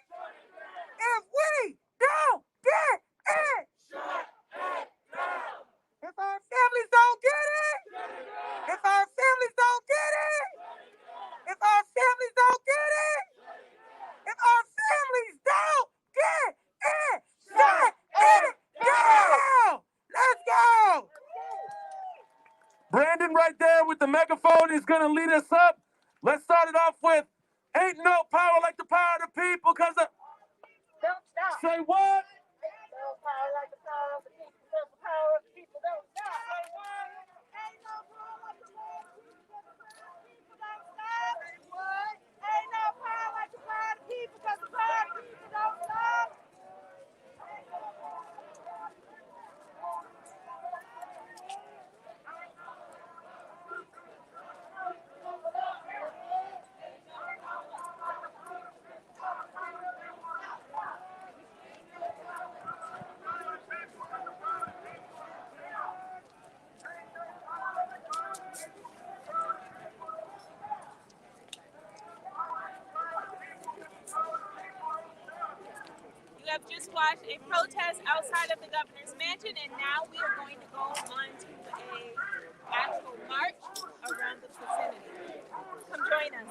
if we don't get it, if our families don't get it, if our families don't get it, if our families don't get it, if our families don't get it, shut it down. Let's go. Brandon right there with with the megaphone is going to lead us up. Let's start it off with Ain't No Power Like the Power of the People, because of... Don't stop. Say what? Ain't no power like the power of the people, because the power of the people don't stop. Say what? Ain't no power like the power of the people, because the power of the people don't stop. Say what? Ain't no power like the power of the people, because the power of the people don't stop. You have just watched a protest outside of the governor's mansion, and now we are going to go on to a actual march around the vicinity. Come join us.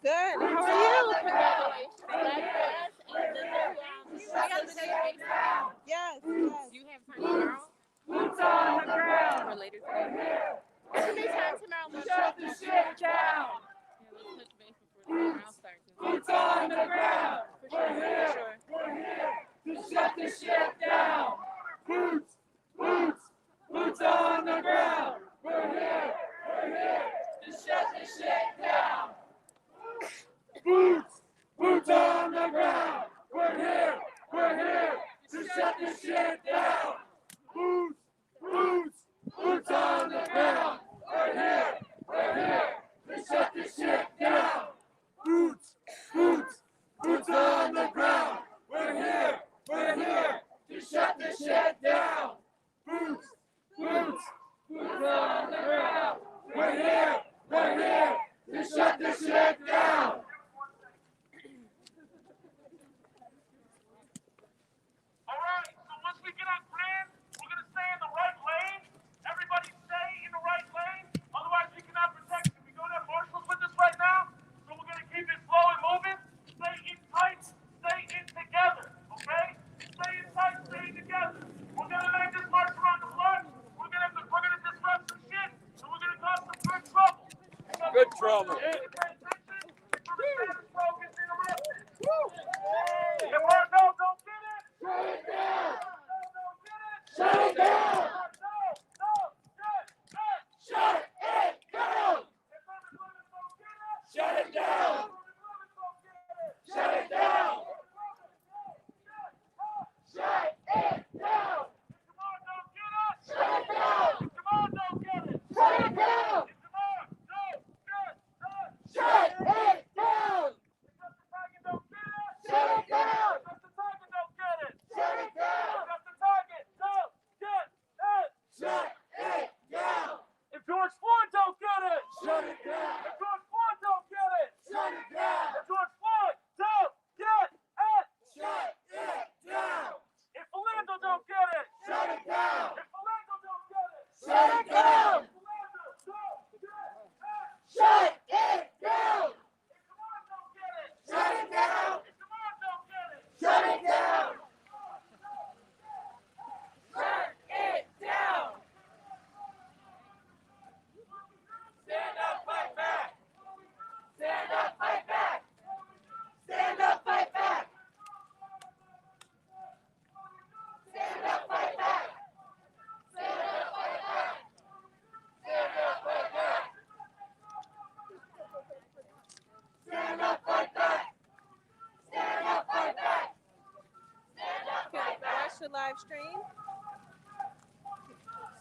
Good. How are you? Congratulations. Yes, yes. Do you have time tomorrow? Boots on the ground. Or later today? Give me time tomorrow. Shut the shit down. Yeah, let's touch base before the round starts. Boots on the ground. For sure. For sure. To shut the shit down. Boots, boots, boots on the ground. We're here to shut the shit down. Boots, boots on the ground. We're here to shut the shit down. Boots, boots, boots on the ground. We're here to shut the shit down. Boots, boots, boots on the ground. We're here to shut the shit down. Boots, boots, boots on the ground. We're here to shut the shit down. All right, so once we get on plan, we're going to stay in the right lane. Everybody stay in the right lane. Otherwise, we cannot protect you. We don't have marshals with us right now, so we're going to keep it slow and moving. Stay in tight, stay in together, okay? Stay in tight, stay together. We're going to make this march around the block. We're going to disrupt some shit, and we're going to cause some good trouble. Good trouble. Pay attention. From the status quo gets interrupted. If Hardell don't get it, shut it down. Shut it down. Shut it down. Shut it down. Shut it down. Shut it down. Shut it down. Shut it down. Shut it down. Shut it down. Shut it down. Shut it down. If George Floyd don't get it, Shut it down. if George Floyd don't get it, Shut it down. if George Floyd don't get it, Shut it down. if Philando don't get it, Shut it down. if Philando don't get it, Shut it down. if Philando don't get it, Shut it down. if Jamar don't get it, Shut it down. if Jamar don't get it, Shut it down. Shut it down. Stand up, fight back. Stand up, fight back. Stand up, fight back. Stand up, fight back. Stand up, fight back. Stand up, fight back. Stand up, fight back. Stand up, fight back. Stand up, Okay, fight back. watch the live stream.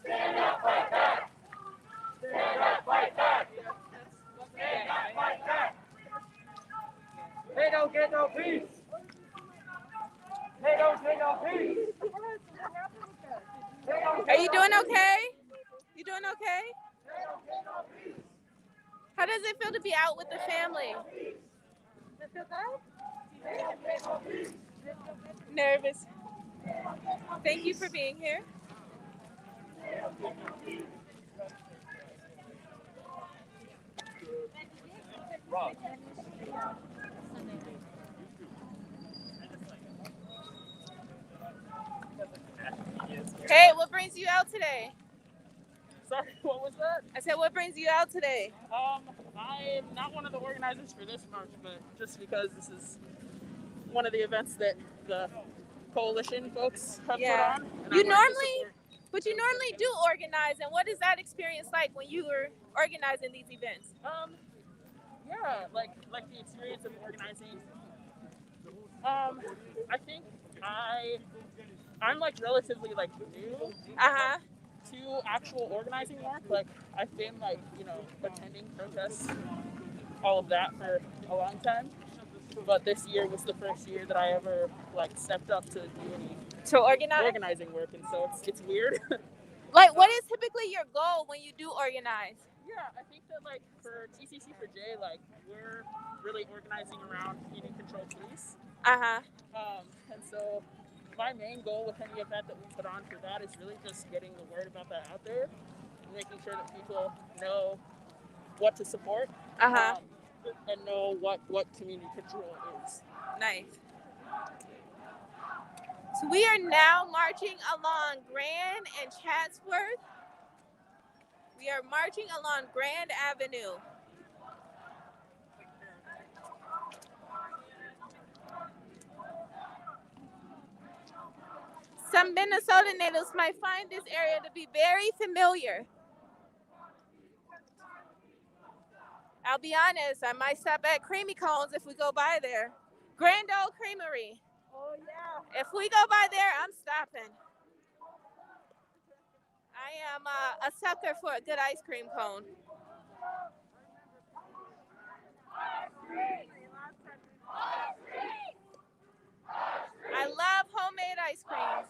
Stand up, fight back. Stand up, fight back. Stand up, fight back. They don't get no peace. They don't get no peace. Are you doing okay? You doing okay? How does it feel to be out with the family? Nervous. Thank you for being here. Hey, what brings you out today? Sorry, what was that? I said, what brings you out today? I'm not one of the organizers for this march, but just because this is one of the events that the coalition folks have put on. You normally do organize, and what is that experience like when you were organizing these events? Yeah, like the experience of organizing. I think I'm like relatively like new. To actual organizing work. Like I've been like, attending protests, all of that for a long time. But this year was the first year that I ever like stepped up to do any organizing work, and so it's weird. Like, what is typically your goal when you do organize? Yeah, I think that like for TCC for J, like we're really organizing around union controlled police. And so my main goal with any event that we put on for that is really just getting the word about that out there, and making sure that people know what to support, and know what community control is. Nice. So we are now marching along Grand and Chatsworth. We are marching along Grand Avenue. Some Minnesota natives might find this area to be very familiar. I'll be honest, I might stop at Creamy Cones if we go by there. Grand Old Creamery. Oh, yeah. If we go by there, I'm stopping. I am a sucker for a good ice cream cone. I love homemade ice creams.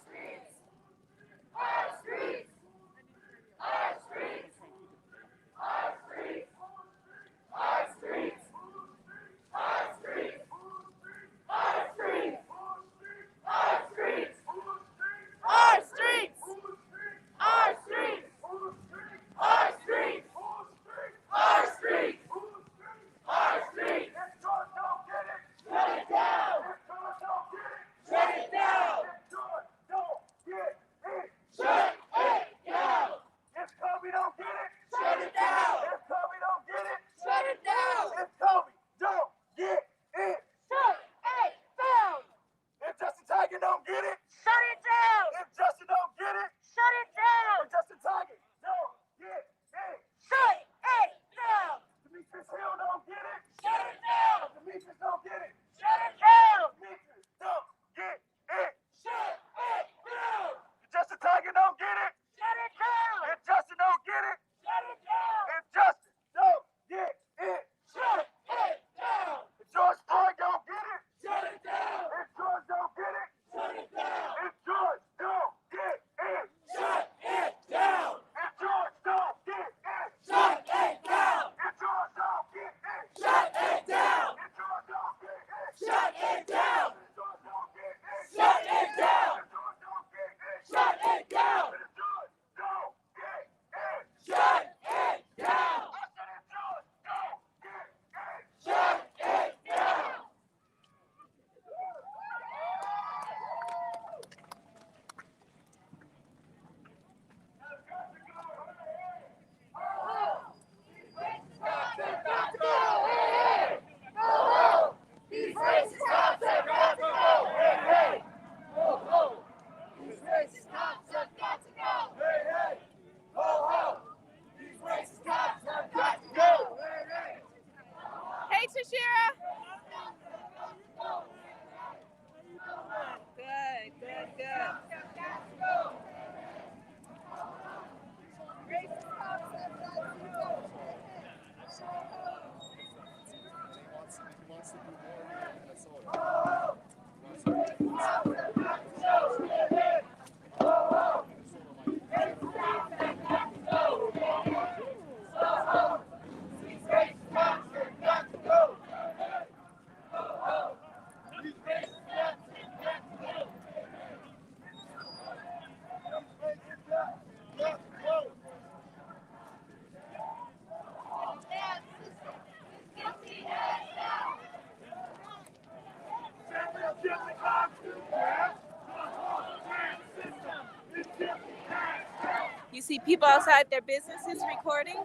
see people outside their businesses recording.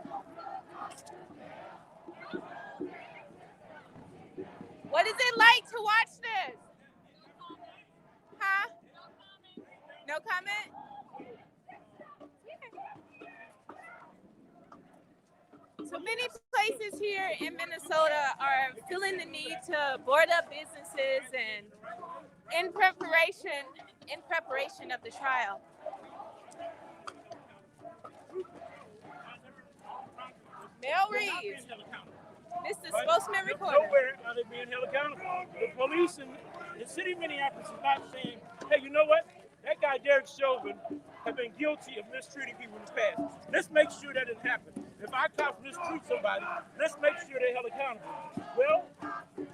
What is it like to watch this? Huh? No comment? So many places here in Minnesota are feeling the need to board up businesses and in preparation of the trial. Mel Reeves, Mr. Spokesman Recorder. Nowhere are they being held accountable. The police in the city of Minneapolis is not saying, hey, you know what? That guy Derek Chauvin has been guilty of mistreating people in the past. Let's make sure that didn't happen. If our cops mistreat somebody, let's make sure they're held accountable. Well,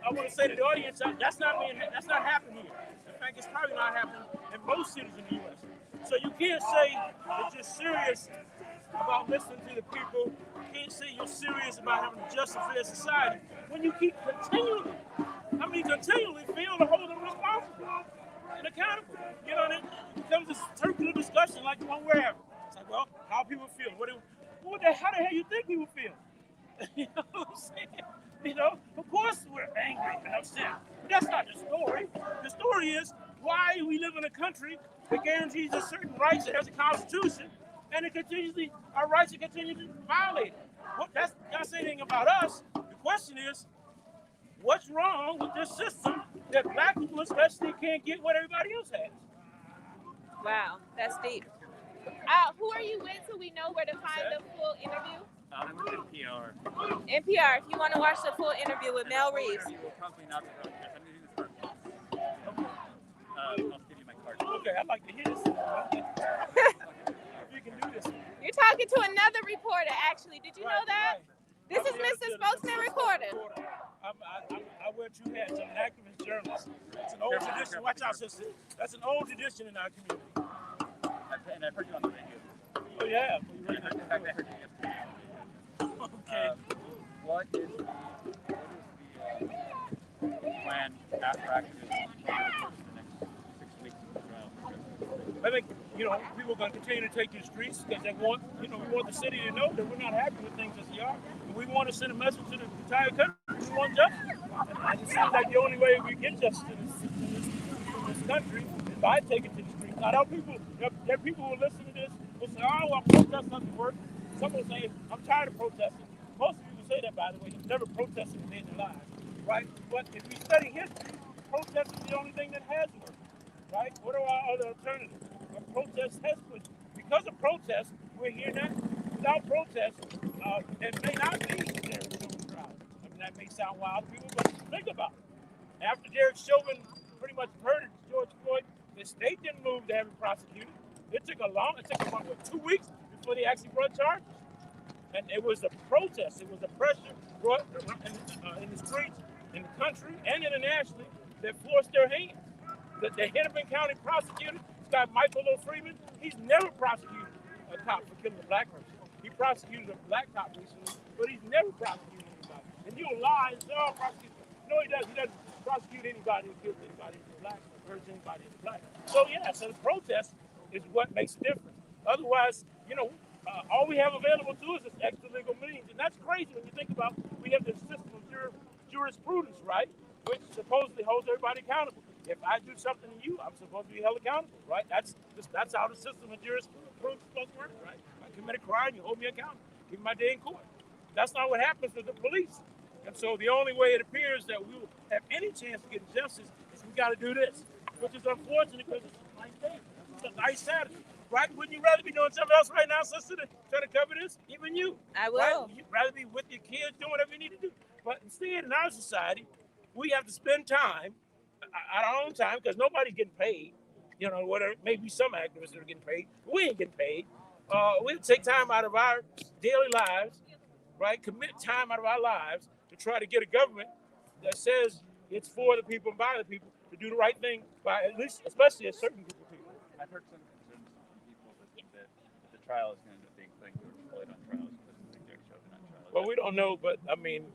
I want to say to the audience, that's not happening here. In fact, it's probably not happening in most cities in the U.S. So you can't say that you're serious about listening to the people. You can't say you're serious about having a just and fair society when you keep continually fail to hold them responsible and accountable. You know, and it becomes this circular discussion like the one we're having. It's like, well, how people feel? How the hell you think people feel? You know what I'm saying? You know, of course we're angry and upset, but that's not the story. The story is why we live in a country that guarantees us certain rights, that has a constitution, and our rights are continually violated. That's not saying anything about us. The question is, what's wrong with this system that black people especially can't get what everybody else has? Wow, that's deep. Who are you with so we know where to find the full interview? I'm with NPR. NPR, if you want to watch the full interview with Mel Reeves. I'll give you my card. Okay, I'd like to hear this. You can do this. You're talking to another reporter, actually. Did you know that? This is Mr. Spokesman Recorder. I wear two hats. I'm an activist journalist. It's an old tradition. Watch out, sister. That's an old tradition in our community. And I've heard you on the radio. Oh, yeah. In fact, I heard you yesterday. Okay. What is the plan after activism for the next 6 weeks of the trial? I think, people are going to continue to take to the streets because we want the city to know that we're not happy with things as they are. And we want to send a message to the entire country. We want justice. And it seems like the only way we get justice in this country is by taking to the streets. Now, there are people who listen to this will say, oh, well, protest doesn't work. Some will say, I'm tired of protesting. Most people say that, by the way. They've never protested in their lives, right? But if we study history, protest is the only thing that has worked, right? What are our other alternatives? A protest has put. Because of protest, we're here now. Without protest, it may not be there for no trial. I mean, that may sound wild to people, but think about it. After Derek Chauvin pretty much murdered George Floyd, the state didn't move to have him prosecuted. It took about 2 weeks before they actually brought charges. And it was a protest, it was a pressure brought in the streets, in the country, and internationally that forced their hands. The Hennepin County prosecutor, this guy Michael O. Freeman, he's never prosecuted a cop for killing a black person. He prosecuted a black cop recently, but he's never prosecuted anybody. And you'll lie and say, oh, prosecute. No, he doesn't. He doesn't prosecute anybody who kills anybody who's black or hurts anybody who's black. So, so the protest is what makes a difference. Otherwise, all we have available to us is extra legal means. And that's crazy when you think about we have this system of jurisprudence, right? Which supposedly holds everybody accountable. If I do something to you, I'm supposed to be held accountable, right? That's how the system of jurisprudence is supposed to work, right? If I commit a crime, you hold me accountable. Give me my day in court. That's not what happens with the police. And so the only way it appears that we will have any chance to get justice is we got to do this, which is unfortunate because it's a nice day. It's a nice Saturday. Right? Wouldn't you rather be doing something else right now, sister, to try to cover this? Even you. I will. Right? You'd rather be with your kids doing whatever you need to do. But instead, in our society, we have to spend time, our own time, because nobody's getting paid. Whatever. Maybe some activists are getting paid. But we ain't getting paid. We have to take time out of our daily lives, right? Commit time out of our lives to try to get a government that says it's for the people and by the people to do the right thing by at least, especially a certain group of people. I've heard some concerns from people that the trial is going to end up being putting George Floyd on trial because of Derek Chauvin on trial. Well, we don't know, but I mean,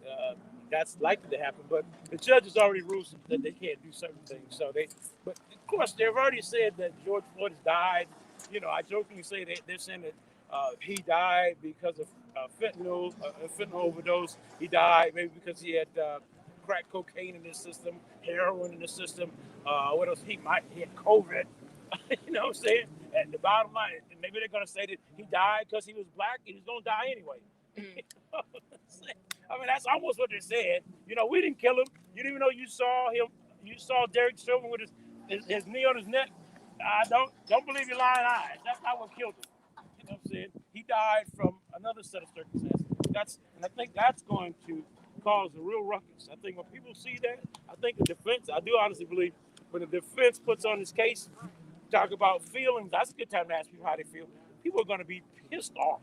that's likely to happen. But the judges already ruled that they can't do certain things. But of course, they've already said that George Floyd has died. I jokingly say they're saying that He died because of fentanyl overdose. He died maybe because he had crack cocaine in his system, heroin in his system. What else? He had COVID. You know what I'm saying? At the bottom line, maybe they're gonna say that he died because he was black and he's gonna die anyway. I mean, that's almost what they said. You know, we didn't kill him. You didn't even know you saw him. You saw Derek Chauvin with his knee on his neck. I don't believe your lying eyes. That's not what killed him. You know what I'm saying? He died from another set of circumstances. And I think that's going to cause a real ruckus. I think when people see that, I think the defense, I do honestly believe, when the defense puts on this case, talk about feelings, that's a good time to ask people how they feel. People are going to be pissed off.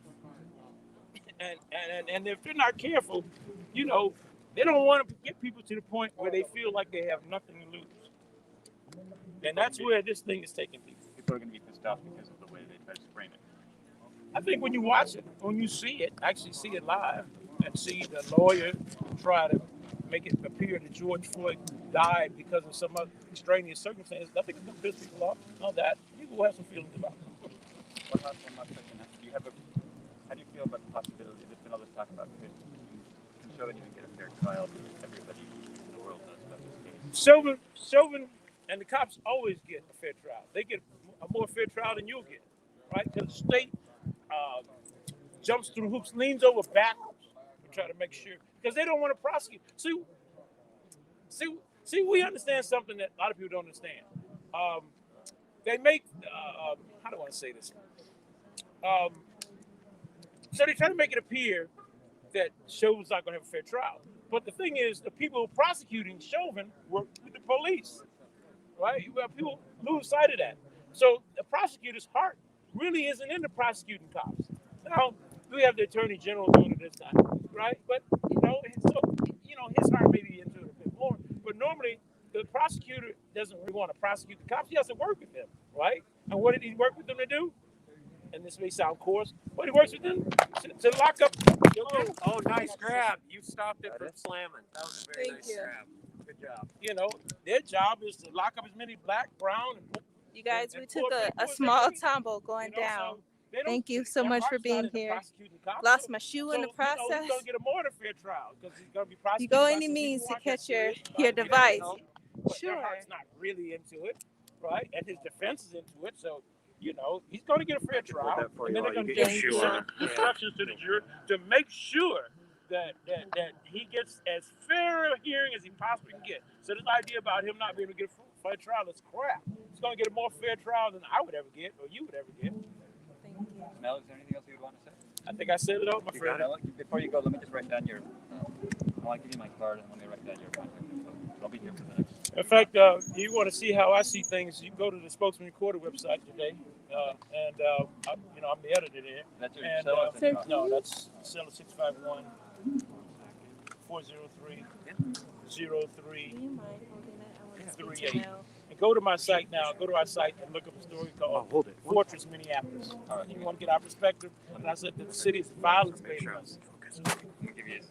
And if they're not careful, you know, they don't want to get people to the point where they feel like they have nothing to lose. And that's where this thing is taking people. People are going to be pissed off because of the way they try to frame it. I think when you watch it, when you see it, actually see it live, and see the lawyer try to make it appear that George Floyd died because of some extraneous circumstances, I think it's going to piss people off. Know that. People will have some feelings about it. One last question. How do you feel about the possibility, there's been all this talk about can Chauvin even get a fair trial because everybody in the world knows about this case? Chauvin and the cops always get a fair trial. They get a more fair trial than you'll get, right? Because the state jumps through hoops, leans over backwards to try to make sure, because they don't want to prosecute. See, we understand something that a lot of people don't understand. They make, how do I want to say this? So they try to make it appear that Chauvin's not going to have a fair trial. But the thing is, the people prosecuting Chauvin were with the police, right? Well, people lose sight of that. So the prosecutor's heart really isn't in the prosecuting cops. Now, we have the attorney general doing it this time, right? But, his heart may be into it a bit more. But normally, the prosecutor doesn't really want to prosecute the cops. He has to work with them, right? And what did he work with them to do? And this may sound coarse, but he works with them to lock up. Oh, nice grab. You stopped it from slamming. That was a very nice grab. Good job. You know, their job is to lock up as many black, brown, and you guys, we took a small tumble going down. Thank you so much for being here. Lost my shoe in the process. He's going to get a more than fair trial because he's going to be prosecuted. You go any means to catch your device. Sure. Their heart's not really into it, right? And his defense is into it, so he's going to get a fair trial, and then they're going to give instructions to the jury to make sure that he gets as fair a hearing as he possibly can get. So this idea about him not being able to get a fair trial is crap. He's going to get a more fair trial than I would ever get, or you would ever get. Thank you. Mel, is there anything else you would want to say? I think I said it all, my friend. Before you go, let me just write down your. I want to give you my card, and let me write down your contact info. I'll be here for the next. In fact, you want to see how I see things, you can go to the Spokesman Recorder website today, I'm the editor there. That's your cell? No, that's cell 651 403 0338. And go to my site now. Go to our site and look up a story called Fortress Minneapolis. You want to get our perspective? And I said that the city is violence based. Let me give you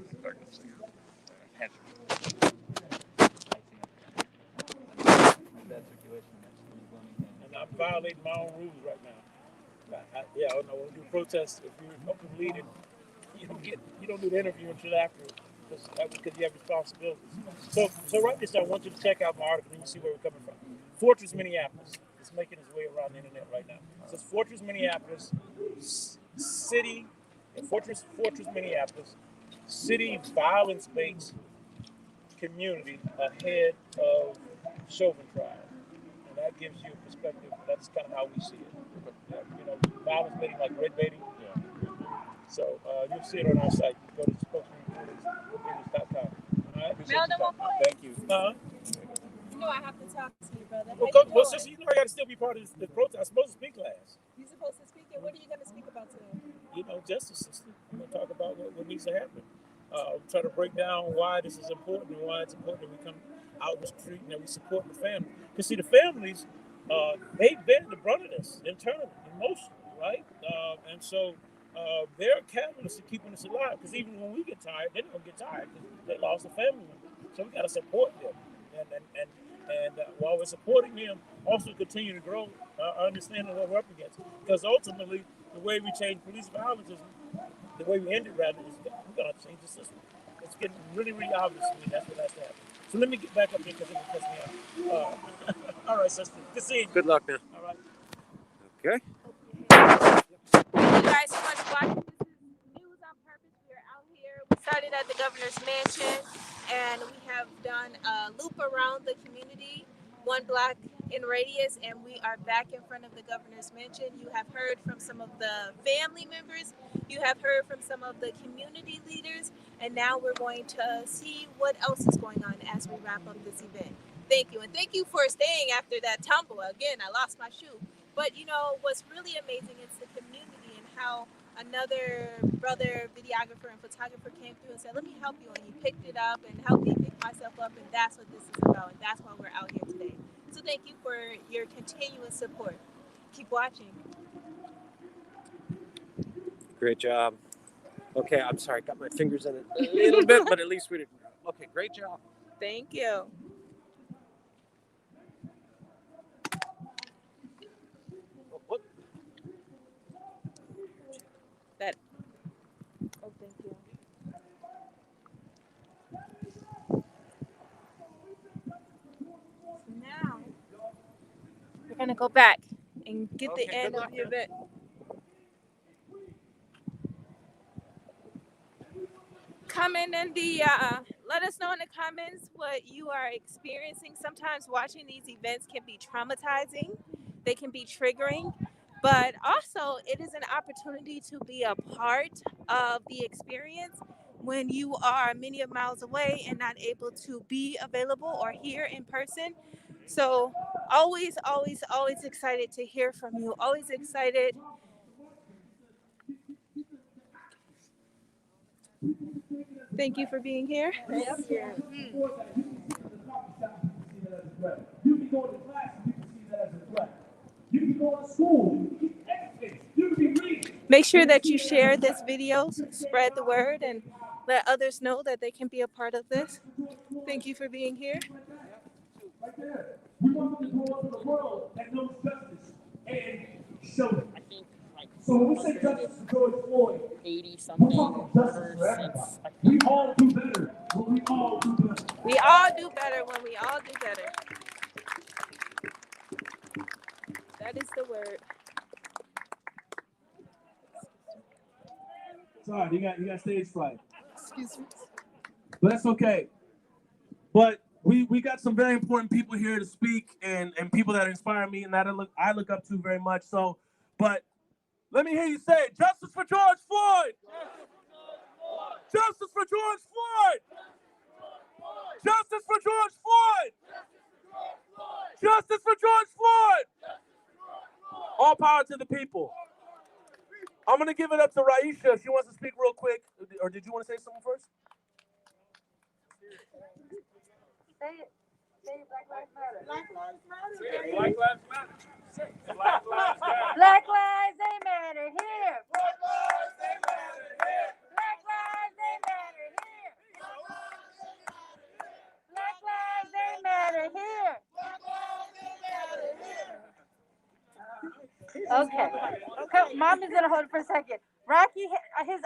the card. And I'm violating my own rules right now. I don't know. When we do protests, if you're open leading, you don't do the interview until after, because you have responsibilities. So write this down. I want you to check out my article and you see where we're coming from. Fortress Minneapolis. It's making its way around the internet right now. It says Fortress Minneapolis, city, Fortress Minneapolis, city violence-based community ahead of Chauvin trial. And that gives you a perspective. That's kind of how we see it. Violence baiting, like red baiting. Yeah. So you'll see it on our site. You go to spokesmanreporters.com. All right? Thank you. You know I have to talk to you, brother. Well, since you know I got to still be part of the protest, I'm supposed to speak last. You're supposed to speak, and what are you going to speak about today? Justice system. I'm going to talk about what needs to happen. Try to break down why this is important and why it's important that we come out in the street and that we support the family. Because see, the families, they bear the brunt of this internally, emotionally, right? And so they're catalysts to keeping us alive. Because even when we get tired, they're not going to get tired because they lost a family member. So we got to support them. And while we're supporting them, also continue to grow our understanding of what we're up against. Because ultimately, the way we change police violence is the way we end it, rather, is that we got to change the system. It's getting really, really obvious to me. That's what has to happen. So let me get back up here because it will piss me off. All right, sister. Good seeing you. Good luck now. All right. Okay. Thank you guys so much for watching. This is News on Purpose. We are out here. We started at the governor's mansion, and we have done a loop around the community, 1 block in radius, and we are back in front of the governor's mansion. You have heard from some of the family members. You have heard from some of the community leaders, and now we're going to see what else is going on as we wrap up this event. Thank you, and thank you for staying after that tumble. Again, I lost my shoe. But you know, what's really amazing is the community and how another brother videographer and photographer came through and said, let me help you. And he picked it up and helped me pick myself up. And that's what this is about. And that's why we're out here today. So thank you for your continuous support. Keep watching. Great job. Okay, I'm sorry, got my fingers in it a little bit, but at least we didn't. Okay, great job. Thank you. What? That. Oh, thank you. Now we're gonna go back and get the end of the event. Comment in the let us know in the comments what you are experiencing. Sometimes watching these events can be traumatizing, they can be triggering, but also it is an opportunity to be a part of the experience when you are many miles away and not able to be available or here in person. So always excited to hear from you, always excited. Thank you for being here. Thank you. You can go to class and you can see that as a threat. You can go to school, you can educate, you can be reading. Make sure that you share this video, spread the word, and let others know that they can be a part of this. Thank you for being here. Right there. We want them to grow up in a world that knows justice and show it. I think like So when we say justice for George Floyd, 80 we're something talking justice for everybody. since I We think all do better when we all do better. We all do better when we all do better. That is the word. Sorry, you got stage fright. Excuse me. But that's okay. But we got some very important people here to speak and people that inspire me and that I look up to very much. So, but let me hear you say it. Justice for George Floyd. Justice for George Floyd. Justice for George Floyd. Justice for George Floyd. All power to the people. I'm going to give it up to Raisha. She wants to speak real quick. Or did you want to say something first? Say it. Say it. Black Lives Matter. Black Lives Matter. Black Lives Matter. Black Lives Matter. Black Lives, they matter here. Black lives, they matter here. Black Lives, they matter here. Black Lives, they matter here. Black lives, they matter here. Okay. Mommy's gonna hold it for a second. Rocky, his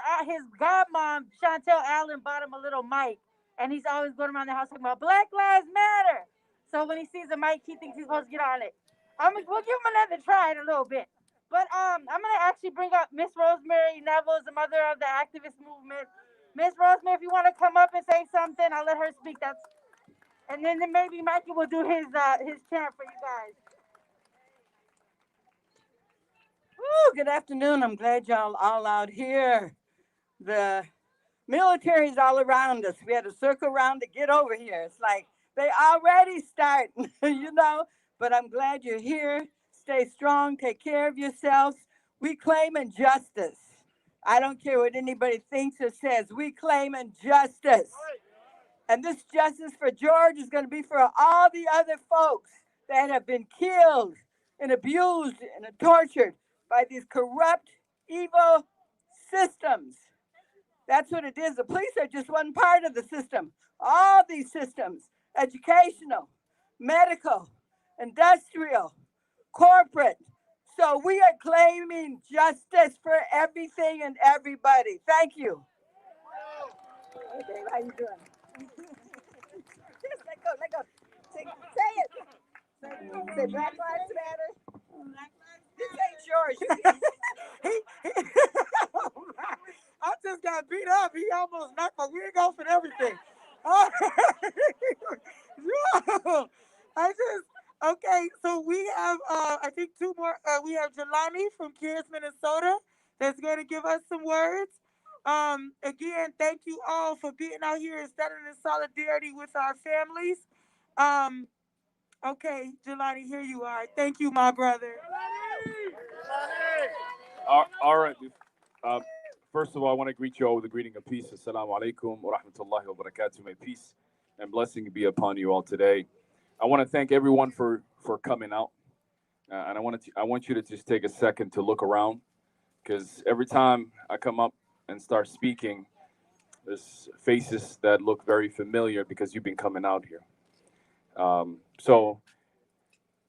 godmom, Chantel Allen, bought him a little mic, and he's always going around the house talking about Black Lives Matter. So when he sees a mic, he thinks he's supposed to get on it. We'll give him another try in a little bit. But I'm gonna actually bring up Miss Rosemary Neville, the mother of the activist movement. Miss Rosemary, if you want to come up and say something, I'll let her speak. And then maybe Mikey will do his chant for you guys. Woo, good afternoon. I'm glad y'all all out here. The military's all around us. We had to circle around to get over here. It's like they already starting, you know, but I'm glad you're here. Stay strong, take care of yourselves. We claiming justice. I don't care what anybody thinks or says. We claiming justice. And this justice for George is going to be for all the other folks that have been killed and abused and tortured by these corrupt, evil systems. That's what it is. The police are just one part of the system. All these systems, educational, medical, industrial, corporate, So we are claiming justice for everything and everybody. Thank you. Hey, babe, how you doing? Just let go, let go. Say it. Say Black Lives Matter. This ain't yours. I just got beat up. He almost knocked my wig off and everything. Yo, okay, so we have I think two more. We have Jelani from Cares, Minnesota, that's going to give us some words. Again, thank you all for being out here and standing in solidarity with our families. Um, okay, Jelani, here you are. Thank you, my brother. All right. Uh, First of all, I want to greet you all with a greeting of peace. Assalamu alaikum wa rahmatullahi wa barakatuh. May peace and blessing be upon you all today. I want to thank everyone for coming out. And I want you to just take a second to look around, because every time I come up and start speaking, there's faces that look very familiar because you've been coming out here. So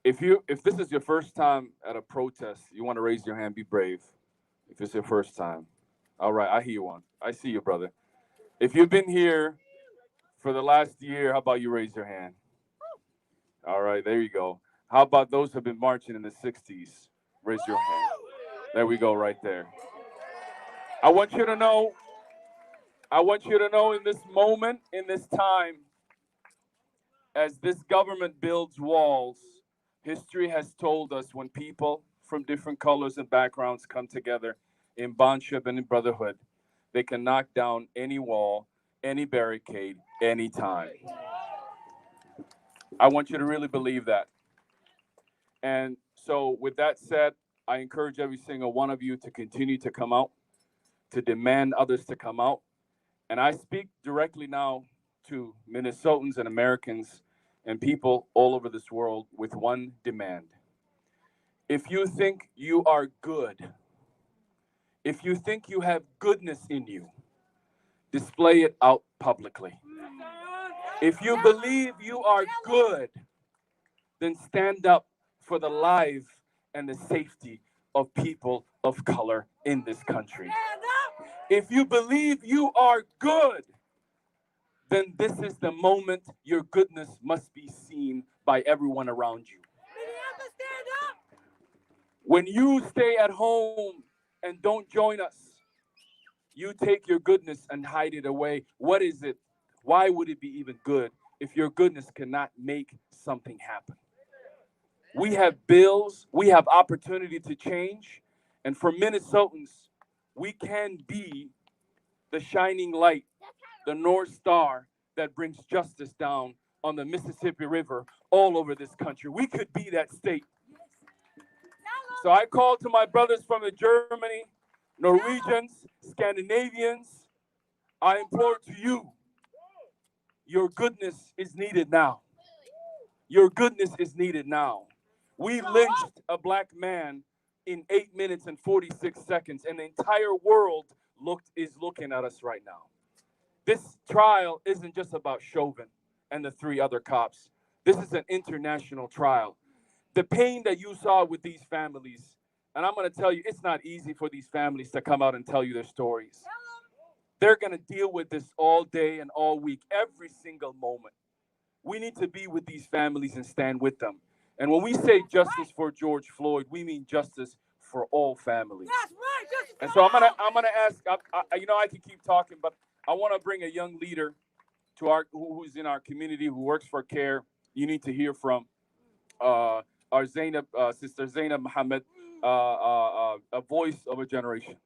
if this is your first time at a protest, you want to raise your hand, be brave. If it's your first time. All right, I hear you one. I see you, brother. If you've been here for the last year, how about you raise your hand? All right, there you go. How about those who have been marching in the 60s? Raise your hand. There we go, right there. I want you to know, in this moment, in this time, as this government builds walls, history has told us when people from different colors and backgrounds come together in bondship and in brotherhood, they can knock down any wall, any barricade, anytime. I want you to really believe that. And so, with that said, I encourage every single one of you to continue to come out, to demand others to come out. And I speak directly now to Minnesotans and Americans and people all over this world with one demand. If you think you are good, if you think you have goodness in you, display it out publicly. If you believe you are good, then stand up for the life and the safety of people of color in this country. If you believe you are good, then this is the moment your goodness must be seen by everyone around you. When you stay at home and don't join us, you take your goodness and hide it away. What is it? Why would it be even good if your goodness cannot make something happen? We have bills, we have opportunity to change, and for Minnesotans, we can be the shining light, the North Star that brings justice down on the Mississippi River all over this country. We could be that state. So I call to my brothers from Germany, Norwegians, Scandinavians. I implore to you, your goodness is needed now. Your goodness is needed now. We lynched a black man in 8 minutes and 46 seconds, and the entire world is looking at us right now. This trial isn't just about Chauvin and the 3 other cops. This is an international trial. The pain that you saw with these families, and I'm going to tell you, it's not easy for these families to come out and tell you their stories. They're going to deal with this all day and all week, every single moment. We need to be with these families and stand with them. And when we say justice for George Floyd, we mean justice for all families. And so I'm gonna ask. I can keep talking, but I want to bring a young leader to who's in our community, who works for CARE. You need to hear from our Zainab, sister Zainab Mohammed, a voice of a generation.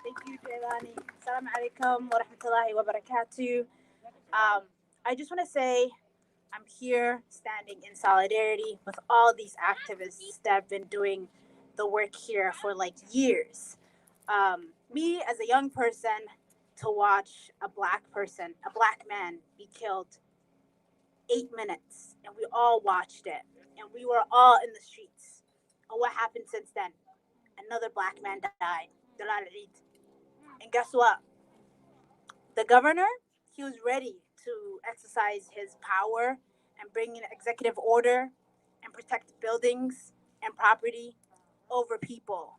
Thank you, Jaylani. Assalamu alaikum wa rahmatullahi wa barakatuh. I just want to say I'm here standing in solidarity with all these activists that have been doing the work here for like years. Me, as a young person, to watch a black man, be killed 8 minutes, and we all watched it, and we were all in the streets. And what happened since then? Another black man died. And guess what? The governor, he was ready to exercise his power and bring in executive order and protect buildings and property over people.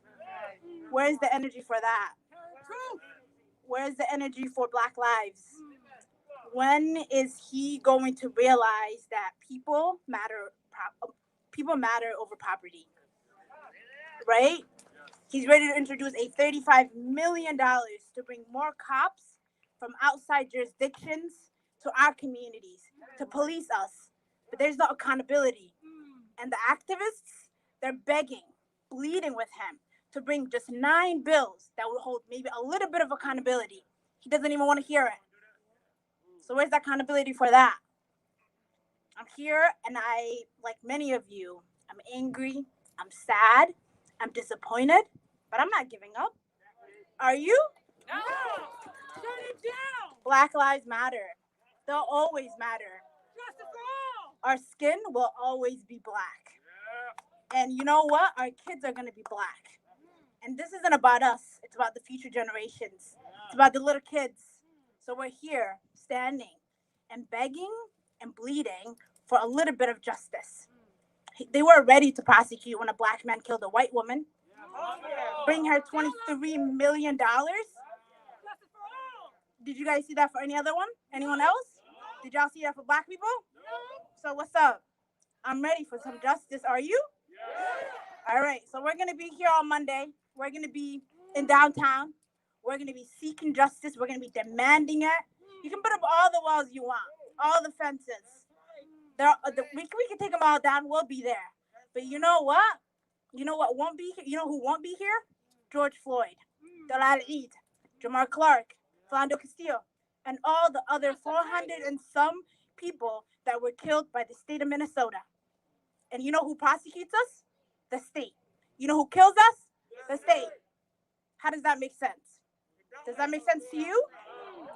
Where's the energy for that? Where's the energy for Black lives? When is he going to realize that people matter over property? Right? He's ready to introduce a $35 million to bring more cops from outside jurisdictions to our communities to police us. But there's no accountability. And the activists, they're begging, pleading with him to bring just 9 bills that would hold maybe a little bit of accountability. He doesn't even want to hear it. So where's the accountability for that? I'm here, and I, like many of you, I'm angry, I'm sad, I'm disappointed, but I'm not giving up. Are you? No! Shut it down! Black lives matter. They'll always matter. Justice for all! Our skin will always be black. Yeah. And you know what? Our kids are going to be black. And this isn't about us. It's about the future generations. It's about the little kids. So we're here, standing, and begging and bleeding for a little bit of justice. They were ready to prosecute when a Black man killed a white woman. Bring her $23 million. Did you guys see that for any other one? Anyone else? Did y'all see that for Black people? So what's up? I'm ready for some justice. Are you? All right. So we're going to be here on Monday. We're going to be in downtown. We're going to be seeking justice. We're going to be demanding it. You can put up all the walls you want, all the fences. We can take them all down. We'll be there. But you know what? You know what won't be here? You know who won't be here? George Floyd, Dalal Eid, Jamar Clark, Philando Castillo, and all the other 400 and some people that were killed by the state of Minnesota. And you know who prosecutes us? The state. You know who kills us? The state. How does that make sense? Does that make sense to you?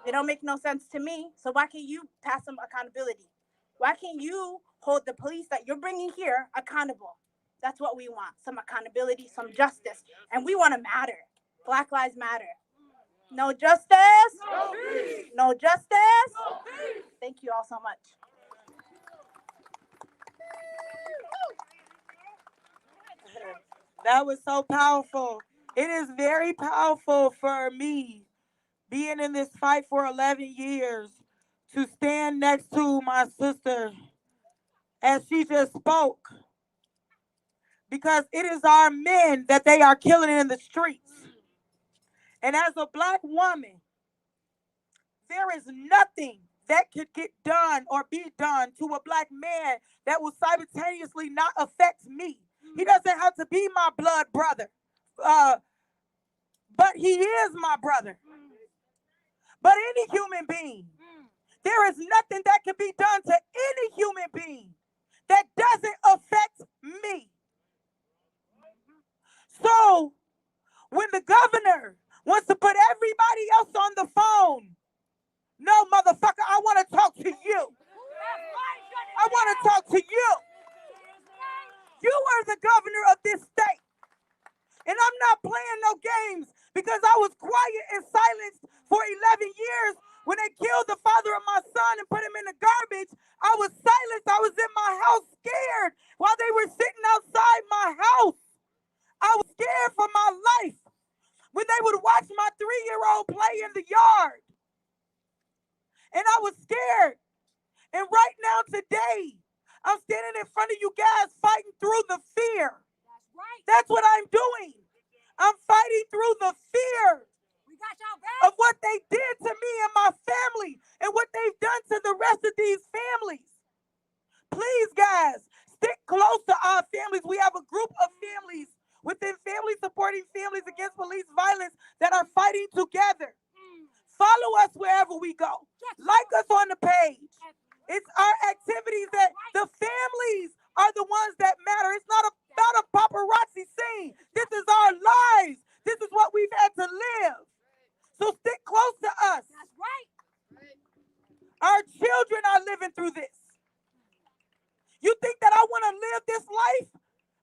It don't make no sense to me. So why can't you pass some accountability? Why can't you hold the police that you're bringing here accountable? That's what we want. Some accountability, some justice. And we want to matter. Black lives matter. No justice? No peace. No justice? No peace. Thank you all so much. That was so powerful. It is very powerful for me, being in this fight for 11 years, to stand next to my sister as she just spoke. Because it is our men that they are killing in the streets. And as a Black woman, there is nothing that could get done or be done to a Black man that will simultaneously not affect me. He doesn't have to be my blood brother, but he is my brother. But any human being, there is nothing that can be done to any human being that doesn't affect me. So when the governor wants to put everybody else on the phone, no, motherfucker, I want to talk to you. I want to talk to you. You are the governor of this state. And I'm not playing no games, because I was quiet and silenced for 11 years when they killed the father of my son and put him in the garbage. I was silenced. I was in my house scared while they were sitting outside my house. I was scared for my life when they would watch my 3-year-old play in the yard. And I was scared. And right now, today, I'm standing in front of you guys fighting through the fear. That's right. That's what I'm doing. I'm fighting through the fear of what they did to me and my family and what they've done to the rest of these families. Please, guys, stick close to our families. We have a group of families within Family Supporting Families Against Police Violence that are fighting together. Follow us wherever we go. Like us on the page. It's our activities that the families are the ones that matter. It's not about a paparazzi scene. This is our lives. This is what we've had to live. So stick close to us. That's right. Our children are living through this. You think that I want to live this life?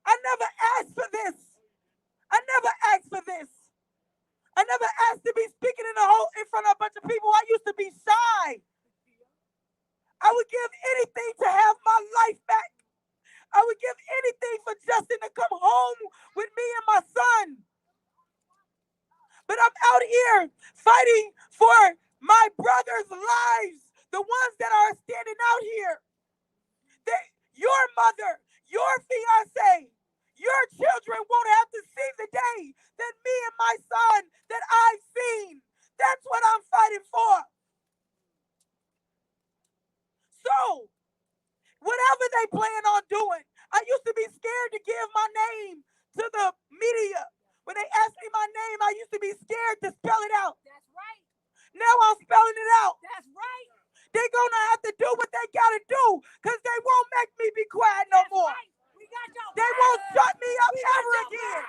I never asked for this. I never asked for this. I never asked to be speaking in front of a bunch of people. I used to be shy. I would give anything to have my here fighting for my brothers' lives, the ones that are standing out here. Your mother, your fiance, your children won't have to see the day that me and my son that I've seen. That's what I'm fighting for. So, whatever they plan on doing, I used to be scared to give my name to the media. When they asked me my name, I used to be scared to spell it out. That's right. Now I'm spelling it out. That's right. They're going to have to do what they got to do because they won't make me be quiet no more. Right. They won't shut me up ever again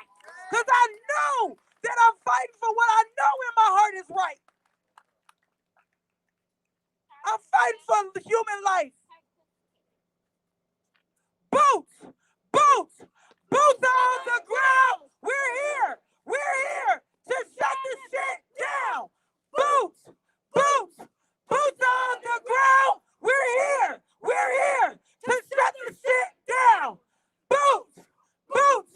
because I know that I'm fighting for what I know in my heart is right. I'm fighting for the human life. Boots! Boots! Boots on the ground! We're here! We're here to shut this shit down! Boots! Boots! Boots on the ground! We're here! We're here to shut this shit down! Boots! Boots!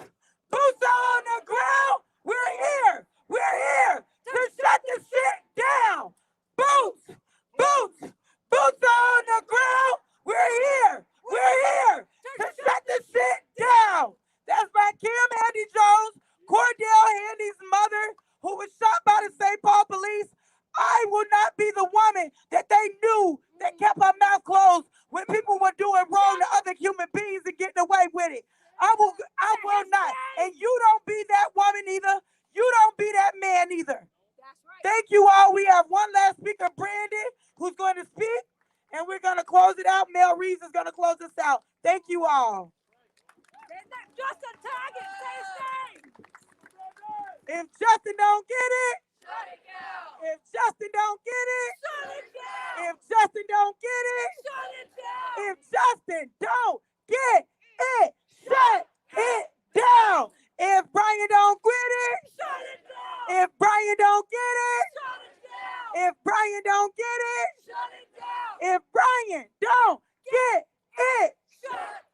Boots on the ground! We're here! We're here to shut this shit down! Boots! Boots! Boots on the ground! We're here! We're here to shut this shit down! That's by Kim Handy Jones, Cordell Handy's mother, who was shot by the St. Paul police. I will not be the woman that they knew that kept her mouth closed when people were doing wrong to other human beings and getting away with it. I will not. And you don't be that woman either. You don't be that man either. Thank you all. We have one last speaker, Brandon, who's going to speak, and we're going to close it out. Mel Reeves is going to close us out. Thank you all. Justin, tag it. Say his name. If Justin don't get it, Shut it down. if Justin don't get it, Shut it down. if Justin don't get it, Shut it down. if Justin don't get it, shut it down. If Brian don't get it, Shut it down. if Brian don't get it, Shut it down. if Brian don't get it, Shut it down. if Brian don't get it, Shut it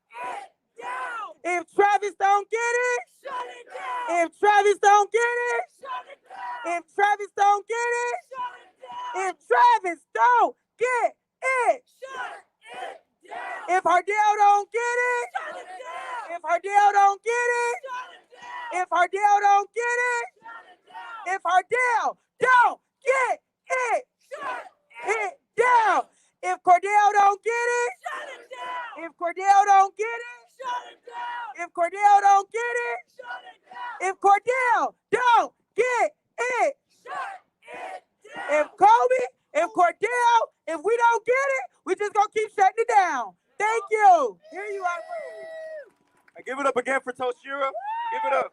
down. if Travis don't get it, Shut it down. if Travis don't get it, Shut it down. if Travis don't get it, Shut it down. if Travis don't get it, Shut it down. if Hardell don't get it, Shut it down. if Hardell don't get it, Shut it down. if Hardell don't get it, Shut it down. if Hardell don't get it, Shut it down. If Cordell don't get it, Shut it down. if Cordell don't get it, Shut it down. if Cordell don't get it, Shut it down. if Cordell don't get it, Shut it down. if Kobe, if Cordell, if we don't get it, we just gonna keep shutting it down. Thank you. Here you are. I give it up again for Toshira. Give it up.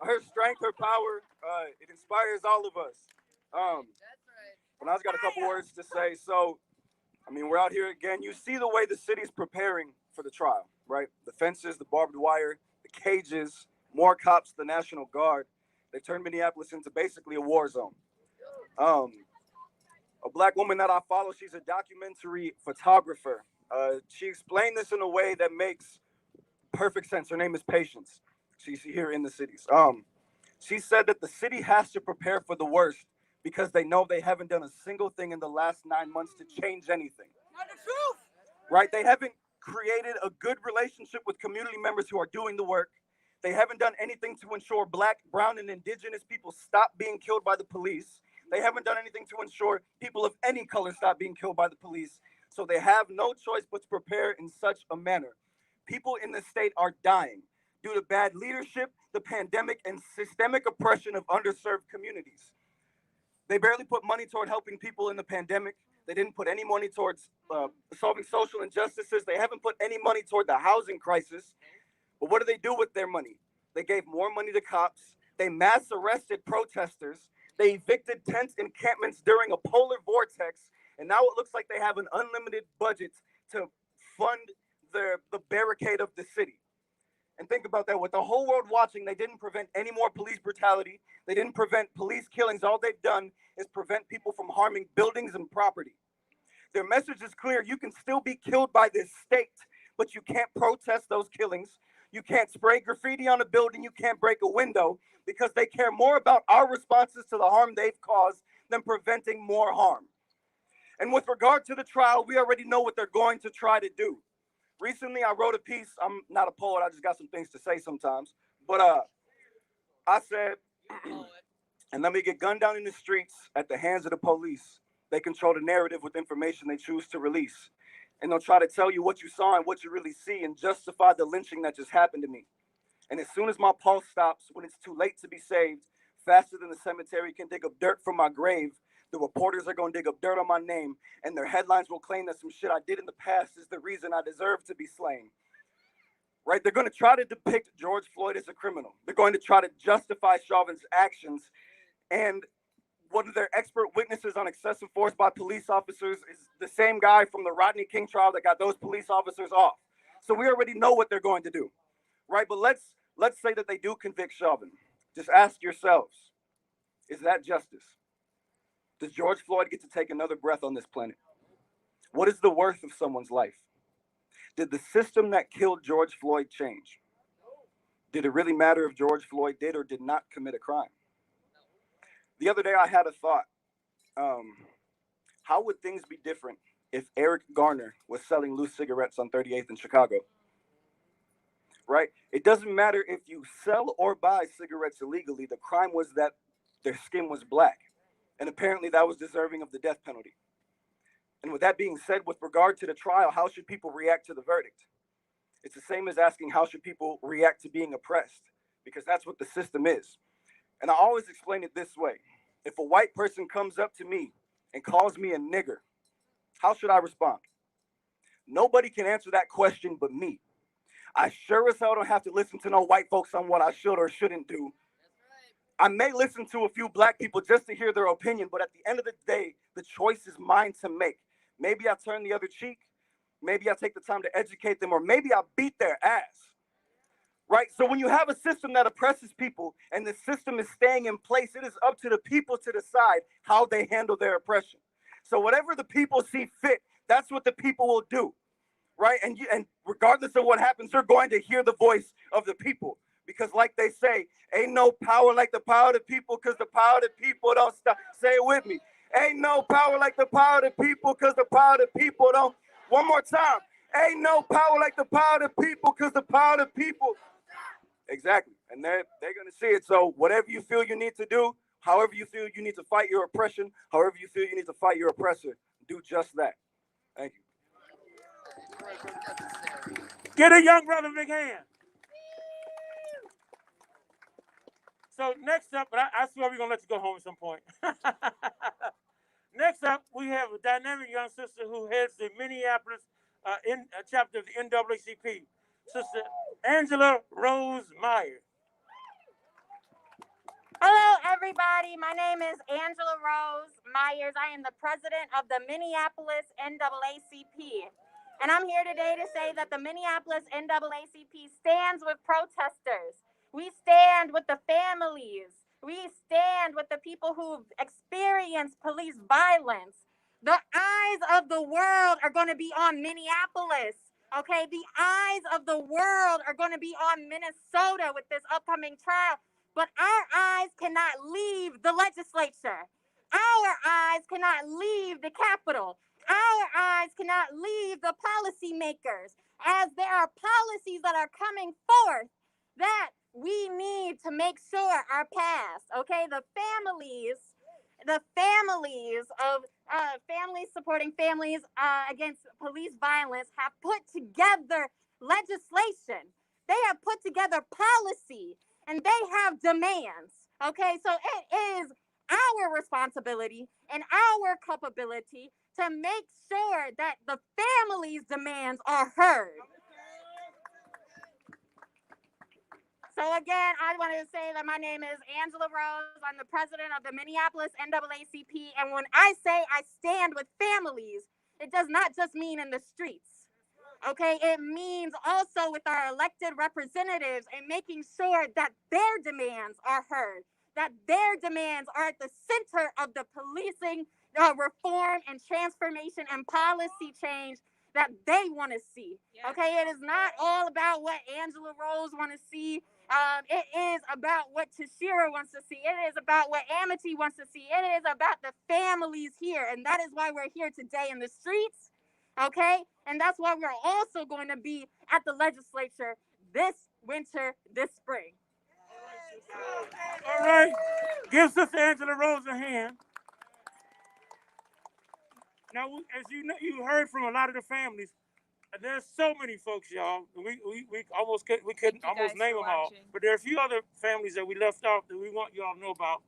Her strength, her power, it inspires all of us. But I just got a couple words to say. So, I mean, we're out here again. You see the way the city's preparing for the trial, right? The fences, the barbed wire, the cages, more cops, the National Guard. They turned Minneapolis into basically a war zone. A black woman that I follow, she's a documentary photographer. She explained this in a way that makes perfect sense. Her name is Patience. She's here in the cities. She said that the city has to prepare for the worst because they know they haven't done a single thing in the last 9 months to change anything. Not the truth. Right? They haven't created a good relationship with community members who are doing the work. They haven't done anything to ensure Black, brown, and indigenous people stop being killed by the police. They haven't done anything to ensure people of any color stop being killed by the police. So they have no choice but to prepare in such a manner. People in the state are dying due to bad leadership, the pandemic, and systemic oppression of underserved communities. They barely put money toward helping people in the pandemic. They didn't put any money towards solving social injustices. They haven't put any money toward the housing crisis. But what do they do with their money? They gave more money to cops. They mass arrested protesters. They evicted tent encampments during a polar vortex. And now it looks like they have an unlimited budget to fund the barricade of the city. And think about that. With the whole world watching, they didn't prevent any more police brutality. They didn't prevent police killings. All they've done is prevent people from harming buildings and property. Their message is clear. You can still be killed by this state, but you can't protest those killings. You can't spray graffiti on a building. You can't break a window because they care more about our responses to the harm they've caused than preventing more harm. And with regard to the trial, we already know what they're going to try to do. Recently, I wrote a piece. I'm not a poet. I just got some things to say sometimes. But I said, and let me get gunned down in the streets at the hands of the police. They control the narrative with information they choose to release. And they'll try to tell you what you saw and what you really see and justify the lynching that just happened to me. And as soon as my pulse stops, when it's too late to be saved, faster than the cemetery can dig up dirt from my grave, the reporters are going to dig up dirt on my name, and their headlines will claim that some shit I did in the past is the reason I deserve to be slain. Right? They're going to try to depict George Floyd as a criminal. They're going to try to justify Chauvin's actions. And one of their expert witnesses on excessive force by police officers is the same guy from the Rodney King trial that got those police officers off. So we already know what they're going to do. Right? But let's say that they do convict Chauvin. Just ask yourselves, is that justice? Does George Floyd get to take another breath on this planet? What is the worth of someone's life? Did the system that killed George Floyd change? Did it really matter if George Floyd did or did not commit a crime? The other day I had a thought. How would things be different if Eric Garner was selling loose cigarettes on 38th in Chicago? Right? It doesn't matter if you sell or buy cigarettes illegally. The crime was that their skin was black. And apparently that was deserving of the death penalty. And with that being said, with regard to the trial, how should people react to the verdict? It's the same as asking how should people react to being oppressed, because that's what the system is. And I always explain it this way. If a white person comes up to me and calls me a nigger, how should I respond? Nobody can answer that question but me. I sure as hell don't have to listen to no white folks on what I should or shouldn't do. I may listen to a few black people just to hear their opinion, but at the end of the day, the choice is mine to make. Maybe I turn the other cheek. Maybe I take the time to educate them, or maybe I beat their ass. Right? So when you have a system that oppresses people and the system is staying in place, it is up to the people to decide how they handle their oppression. So whatever the people see fit, that's what the people will do. Right? And regardless of what happens, they're going to hear the voice of the people. Because like they say, ain't no power like the power of the people, because the power of the people don't stop. Say it with me. Ain't no power like the power of the people, because the power of the people don't. One more time. Ain't no power like the power of the people, because the power of the people. Exactly. And they're going to see it. So whatever you feel you need to do, however you feel you need to fight your oppression, however you feel you need to fight your oppressor, do just that. Thank you. Get a young brother a big hand. So next up, but I swear we're going to let you go home at some point. Next up, we have a dynamic young sister who heads the Minneapolis chapter of the NAACP, Sister Angela Rose Myers. Hello, everybody. My name is Angela Rose Myers. I am the president of the Minneapolis NAACP. And I'm here today to say that the Minneapolis NAACP stands with protesters. We stand with the families. We stand with the people who've experienced police violence. The eyes of the world are going to be on Minneapolis. Okay, the eyes of the world are going to be on Minnesota with this upcoming trial. But our eyes cannot leave the legislature. Our eyes cannot leave the Capitol. Our eyes cannot leave the policymakers, as there are policies that are coming forth that we need to make sure are passed. Okay, the families of families supporting families against police violence have put together legislation. They have put together policy, and they have demands. Okay, so it is our responsibility and our culpability to make sure that the family's demands are heard. So again, I wanted to say that my name is Angela Rose. I'm the president of the Minneapolis NAACP. And when I say I stand with families, it does not just mean in the streets. Okay, it means also with our elected representatives and making sure that their demands are heard, that their demands are at the center of the policing reform and transformation and policy change that they want to see. Okay, it is not all about what Angela Rose want to see. It is about what Tashira wants to see. It is about what Amity wants to see. It is about the families here, and that is why we're here today in the streets. Okay, and that's why we're also going to be at the legislature this winter, this spring. All right, give Sister Angela Rose a hand. Now, as you know, you heard from a lot of the families. There's so many folks, y'all. We almost couldn't almost name them all. But there are a few other families that we left off that we want y'all to know about.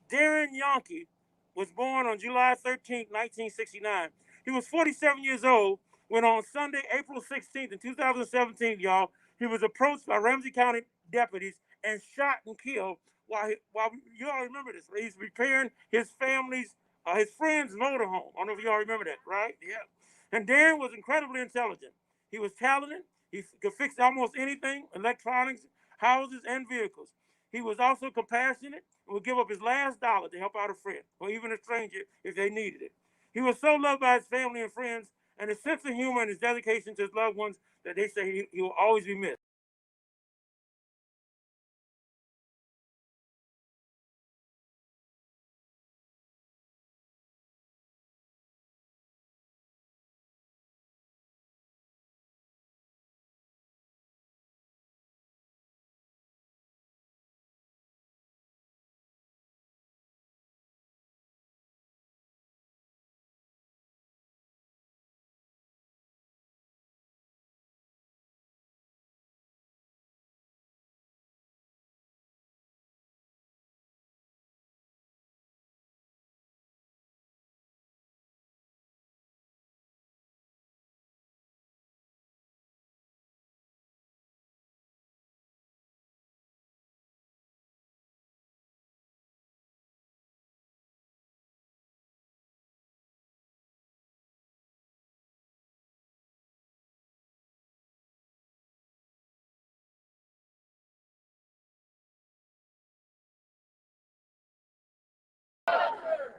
Darren Yonke was born on July 13th, 1969. He was 47 years old when on Sunday, April 16th in 2017, y'all, he was approached by Ramsey County deputies and shot and killed while you all remember this. He's repairing his friend's motorhome. I don't know if you all remember that, right? Yeah. And Darren was incredibly intelligent. He was talented. He could fix almost anything, electronics, houses, and vehicles. He was also compassionate and would give up his last dollar to help out a friend or even a stranger if they needed it. He was so loved by his family and friends, and his sense of humor and his dedication to his loved ones that they say he will always be missed.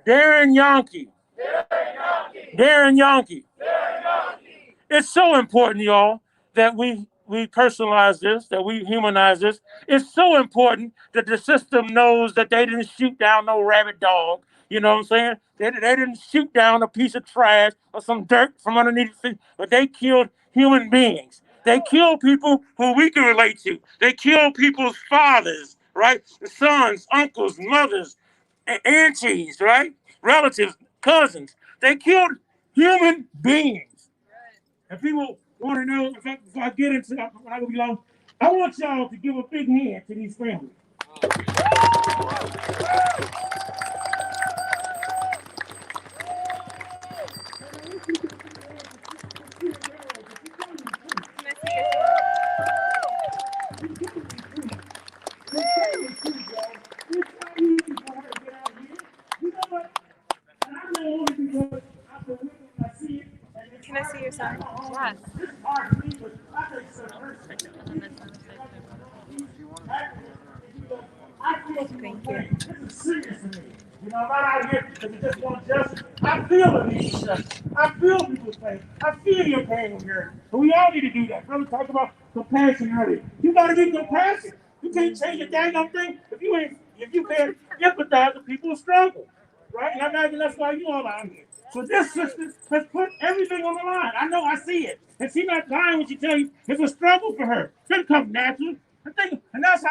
Darren Yonke. Darren Yonke. It's so important, y'all, that we personalize this, that we humanize this. It's so important that the system knows that they didn't shoot down no rabid dog. You know what I'm saying? They didn't shoot down a piece of trash or some dirt from underneath the, but they killed human beings. They killed people who we can relate to. They killed people's fathers, right? The sons, uncles, mothers, aunties, right? Relatives, cousins. They killed human beings. And people want to know, if I get into that, I'm not going to be long, I want y'all to give a big hand to these families. Can I see your sign? Yes. Thank you. This is serious to me. You know, I'm not out here because you just want justice. I feel the need for justice. I feel people's pain. I feel your pain here. But we all need to do that. Brother talked about compassion earlier. You got to be compassionate. You can't change a dang thing if you can't empathize with people's struggle. Right? And I imagine that's why you all out here. So this sister has put everything on the line. I know, I see it. And she's not lying when she tells you it's a struggle for her. It doesn't come natural. And that's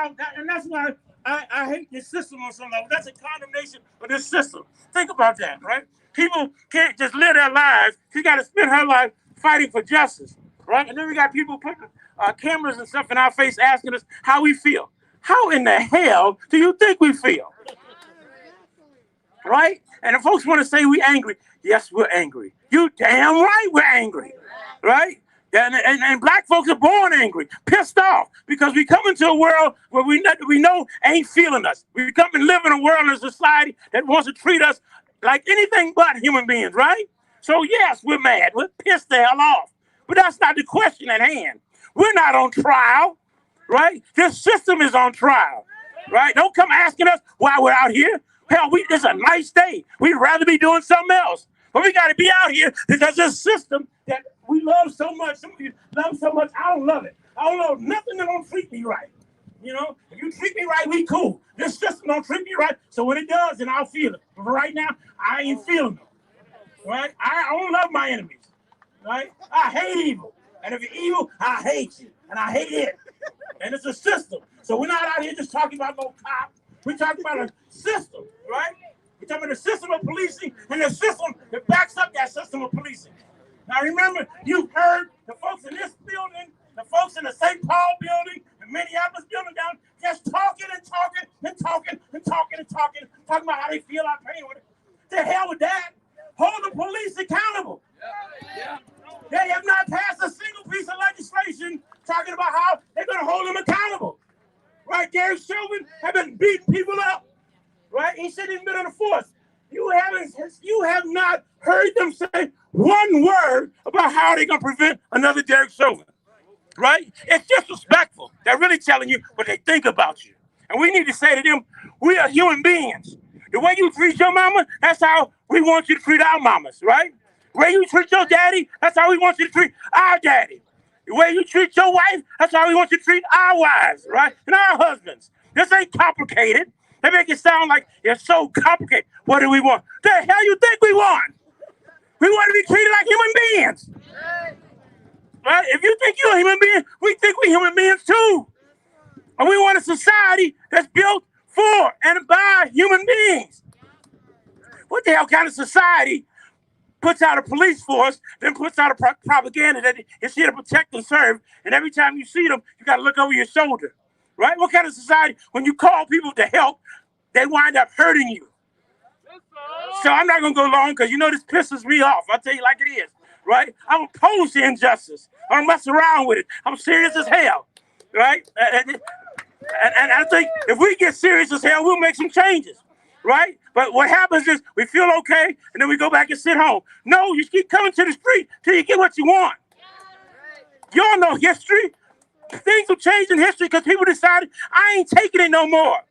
why I hate this system on some level. That's a condemnation of this system. Think about that, right? People can't just live their lives. She got to spend her life fighting for justice, right? And then we got people putting cameras and stuff in our face asking us how we feel. How in the hell do you think we feel? Right? And if folks want to say we angry, yes, we're angry. You damn right we're angry, right? And black folks are born angry, pissed off, because we come into a world where we know ain't feeling us. We come and live in a world and a society that wants to treat us like anything but human beings, right? So yes, we're mad. We're pissed the hell off. But that's not the question at hand. We're not on trial, right? This system is on trial, right? Don't come asking us why we're out here. Hell, it's a nice day. We'd rather be doing something else. But we got to be out here because this system that we love so much, some of you love so much, I don't love it. I don't love nothing that don't treat me right. You know, if you treat me right, we cool. This system don't treat me right, so when it does, then I'll feel it. But right now, I ain't feeling them. Right? I don't love my enemies. Right? I hate evil. And if you're evil, I hate you. And I hate it. And it's a system. So we're not out here just talking about no cop. We're talking about a system, right? We're talking about the system of policing and the system that backs up that system of policing. Now remember, you've heard the folks in this building, the folks in the St. Paul building, the Minneapolis building down, just talking and talking and talking and talking and talking, talking about how they feel our pain with it. The hell with that. Hold the police accountable. They have not passed a single piece of legislation talking about how they're going to hold them accountable. Right? Derek Chauvin have been beating people up. Right? He shouldn't even been on the force. You have not heard them say one word about how they're going to prevent another Derek Chauvin. Right? It's disrespectful. They're really telling you what they think about you. And we need to say to them, we are human beings. The way you treat your mama, that's how we want you to treat our mamas, right? The way you treat your daddy, that's how we want you to treat our daddy. The way you treat your wife, that's how we want you to treat our wives, right? And our husbands. This ain't complicated. They make it sound like it's so complicated. What do we want? The hell you think we want? We want to be treated like human beings. Right? If you think you're a human being, we think we're human beings too. And we want a society that's built for and by human beings. What the hell kind of society puts out a police force, then puts out a propaganda that is here to protect and serve, and every time you see them, you got to look over your shoulder, right? What kind of society, when you call people to help, they wind up hurting you? So I'm not going to go long because you know this pisses me off. I'll tell you like it is, right? I'm opposed to injustice. I don't mess around with it. I'm serious as hell, right? And I think if we get serious as hell, we'll make some changes. Right? But what happens is we feel okay, and then we go back and sit home. No, you keep coming to the street till you get what you want. Y'all know history. Things have changed in history because people decided, I ain't taking it no more.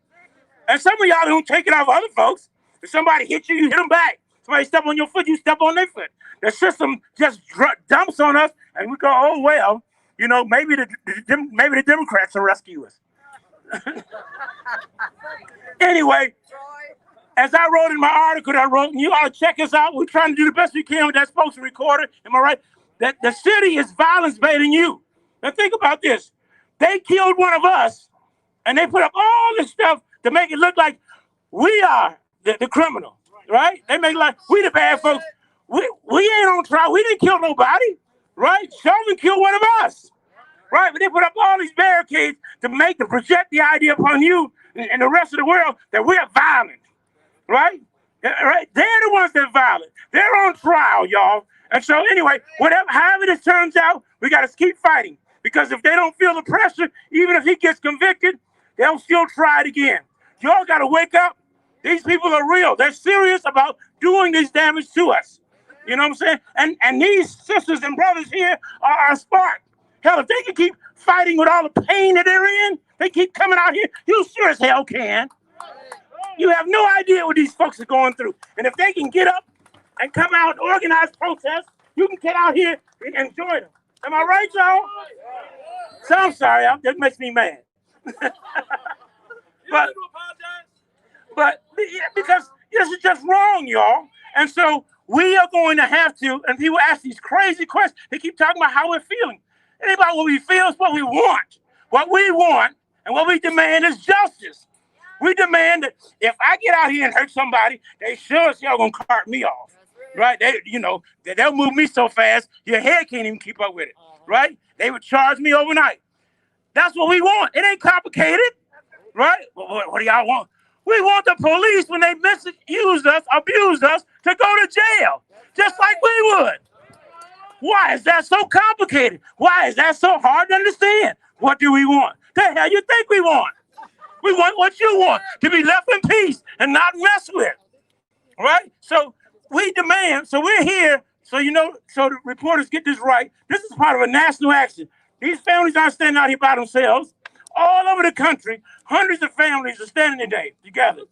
And some of y'all don't take it off other folks. If somebody hit you, you hit them back. Somebody step on your foot, you step on their foot. The system just dumps on us, and we go, oh, well, you know, maybe the Democrats will rescue us. Anyway, as I wrote in my article that I wrote, and you ought to check us out. We're trying to do the best we can with that spoken recorder. Am I right? That the city is violence baiting you. Now think about this. They killed one of us, and they put up all this stuff to make it look like we are the criminal, right? They make it like we the bad folks. We ain't on trial. We didn't kill nobody, right? Chauvin killed one of us, right? But they put up all these barricades to project the idea upon you and the rest of the world that we're violent. Right? Right? They're the ones that are violent. They're on trial, y'all. And so anyway, however this turns out, we got to keep fighting. Because if they don't feel the pressure, even if he gets convicted, they'll still try it again. Y'all got to wake up. These people are real. They're serious about doing this damage to us. You know what I'm saying? And these sisters and brothers here are our spark. Hell, if they can keep fighting with all the pain that they're in, they keep coming out here, you sure as hell can. You have no idea what these folks are going through. And if they can get up and come out and organize protests, you can get out here and enjoy them. Am I right, y'all? So I'm sorry, that makes me mad. but yeah, because this is just wrong, y'all. And so we are going to have to, and people ask these crazy questions. They keep talking about how we're feeling. It ain't about what we feel, it's what we want. What we want and what we demand is justice. We demand that if I get out here and hurt somebody, they sure as hell gonna cart me off, right? They'll move me so fast, your head can't even keep up with it, right? They would charge me overnight. That's what we want. It ain't complicated, right? What do y'all want? We want the police, when they misused us, abused us, to go to jail, just like we would. Why is that so complicated? Why is that so hard to understand? What do we want? The hell you think we want? We want what you want, to be left in peace and not messed with, right? So we demand, so we're here, so the reporters get this right. This is part of a national action. These families aren't standing out here by themselves. All over the country, hundreds of families are standing today together.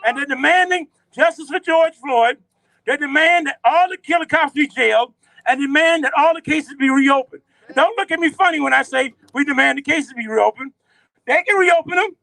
And they're demanding justice for George Floyd. They demand that all the killer cops be jailed and demand that all the cases be reopened. Don't look at me funny when I say we demand the cases be reopened. They can reopen them.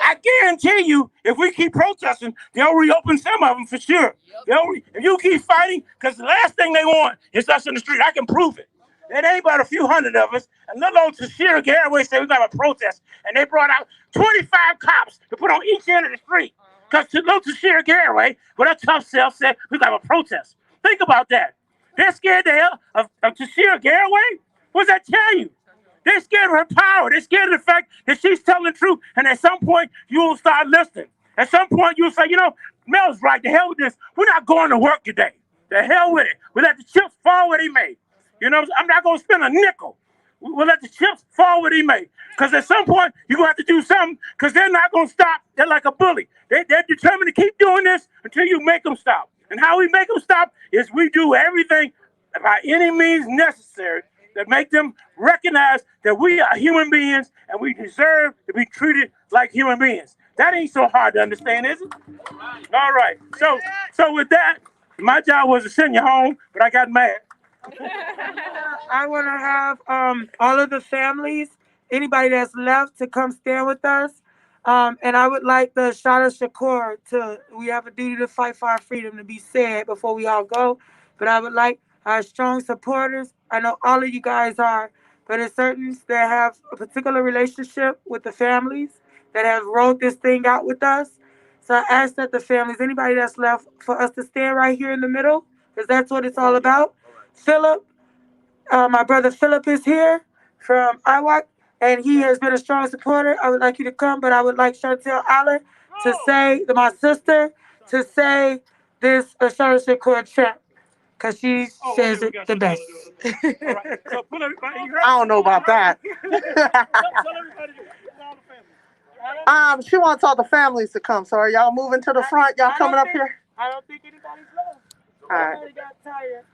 I guarantee you, if we keep protesting, they'll reopen some of them for sure. If you keep fighting, because the last thing they want is us in the street. I can prove it. It ain't but a few hundred of us. And little old Tashira Garraway said we got a protest. And they brought out 25 cops to put on each end of the street. Because little Tashira Garraway, with her tough self, said we got a protest. Think about that. They're scared the hell of Tashira Garraway? What does that tell you? They're scared of her power. They're scared of the fact that she's telling the truth. And at some point, you will start listening. At some point, you'll say, you know, Mel's right. The hell with this. We're not going to work today. The hell with it. We let the chips fall where they may. You know, I'm not going to spend a nickel. We'll let the chips fall where they may. Because at some point, you're going to have to do something because they're not going to stop. They're like a bully. They're determined to keep doing this until you make them stop. And how we make them stop is we do everything by any means necessary that make them recognize that we are human beings and we deserve to be treated like human beings. That ain't so hard to understand, is it? All right. So with that, my job was to send you home, but I got mad. I want to have all of the families, anybody that's left, to come stand with us. And I would like the Shada Shakur we have a duty to fight for our freedom to be said before we all go. But I would like our strong supporters. I know all of you guys are, but there's certain that have a particular relationship with the families that have wrote this thing out with us. So I ask that the families, anybody that's left, for us to stand right here in the middle, because that's what it's all about. Philip, my brother Philip is here from IWAC, and he has been a strong supporter. I would like you to come, but I would like Chantel Allen to say, my sister, to say this Ashanti Shakur chant, because she says it the best. So pull everybody. I don't know about that. She wants all the families to come. So are y'all moving to the front? Y'all coming up here? I don't think anybody's left. All right. Everybody got tired.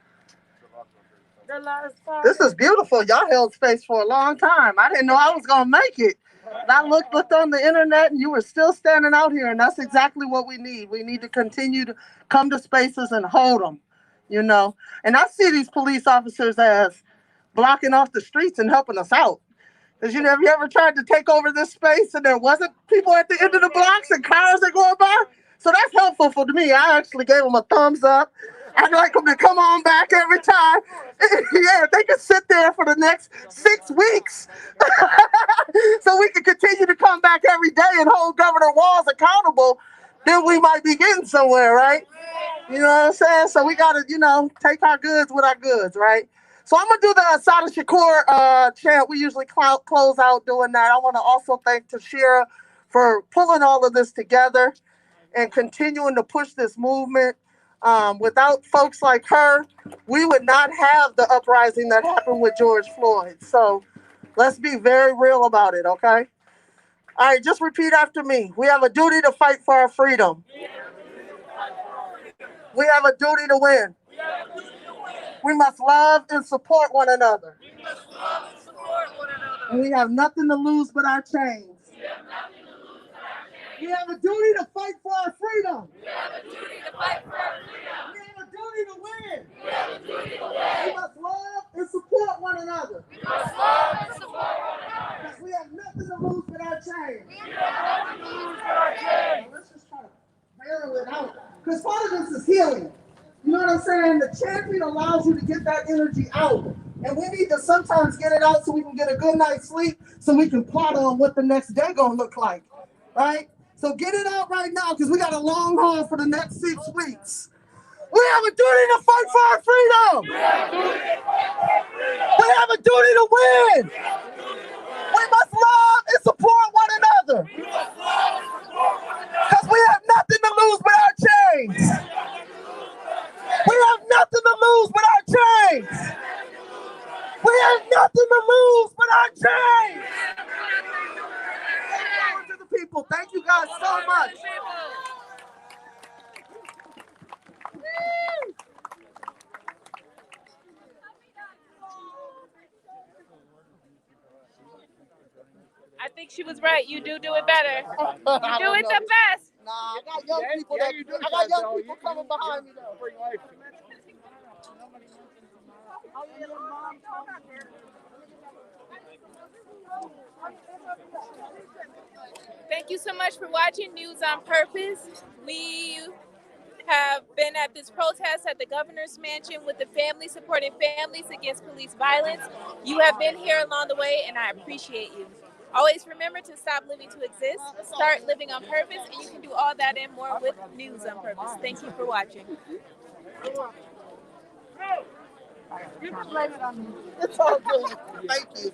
The last time. This is beautiful. Y'all held space for a long time. I didn't know I was going to make it. And I looked on the internet and you were still standing out here. And that's exactly what we need. We need to continue to come to spaces and hold them, you know. And I see these police officers as blocking off the streets and helping us out. Because, you know, have you ever tried to take over this space and there wasn't people at the end of the blocks and cars are going by? So that's helpful for me. I actually gave them a thumbs up. I'd like them to come on back every time. Yeah, they can sit there for the next 6 weeks. So we can continue to come back every day and hold Governor Walz accountable. Then we might be getting somewhere, right? You know what I'm saying? So we got to, you know, take our goods with our goods, right? So I'm going to do the Asada Shakur chant. We usually close out doing that. I want to also thank Tashira for pulling all of this together and continuing to push this movement. Without folks like her, we would not have the uprising that happened with George Floyd. So let's be very real about it, okay? All right, just repeat after me. We have a duty to fight for our freedom. We have a duty to win. We must love and support one another. And we have nothing to lose but our chains. We have a duty to fight for our freedom. We have a duty to fight for our freedom. We have a duty to win. We have a duty to win. We must love and support one another. We must love and support one another. Because we have nothing to lose but our chains. We have nothing to lose but our chains. Let's just try to barrel it out. Because part of this is healing. You know what I'm saying? The chanting allows you to get that energy out. And we need to sometimes get it out so we can get a good night's sleep, so we can plot on what the next day gonna look like. Right? So get it out right now, because we got a long haul for the next 6 weeks. We have a duty to fight for our freedom. We have a duty to win. We must love and support one another. Because we have nothing to lose but our chains. We have nothing to lose but our chains. We have nothing to lose but our chains. To the people, thank you guys so much. I think she was right. You do it better. You do it the best. I got young people coming behind me though. Bring life. Thank you so much for watching News on Purpose. We have been at this protest at the governor's mansion with the family supporting families against police violence. You have been here along the way, and I appreciate you. Always remember to stop living to exist, start living on purpose, and you can do all that and more with News on Purpose. Thank you for watching. You can blame it on me. It's all good. Thank you.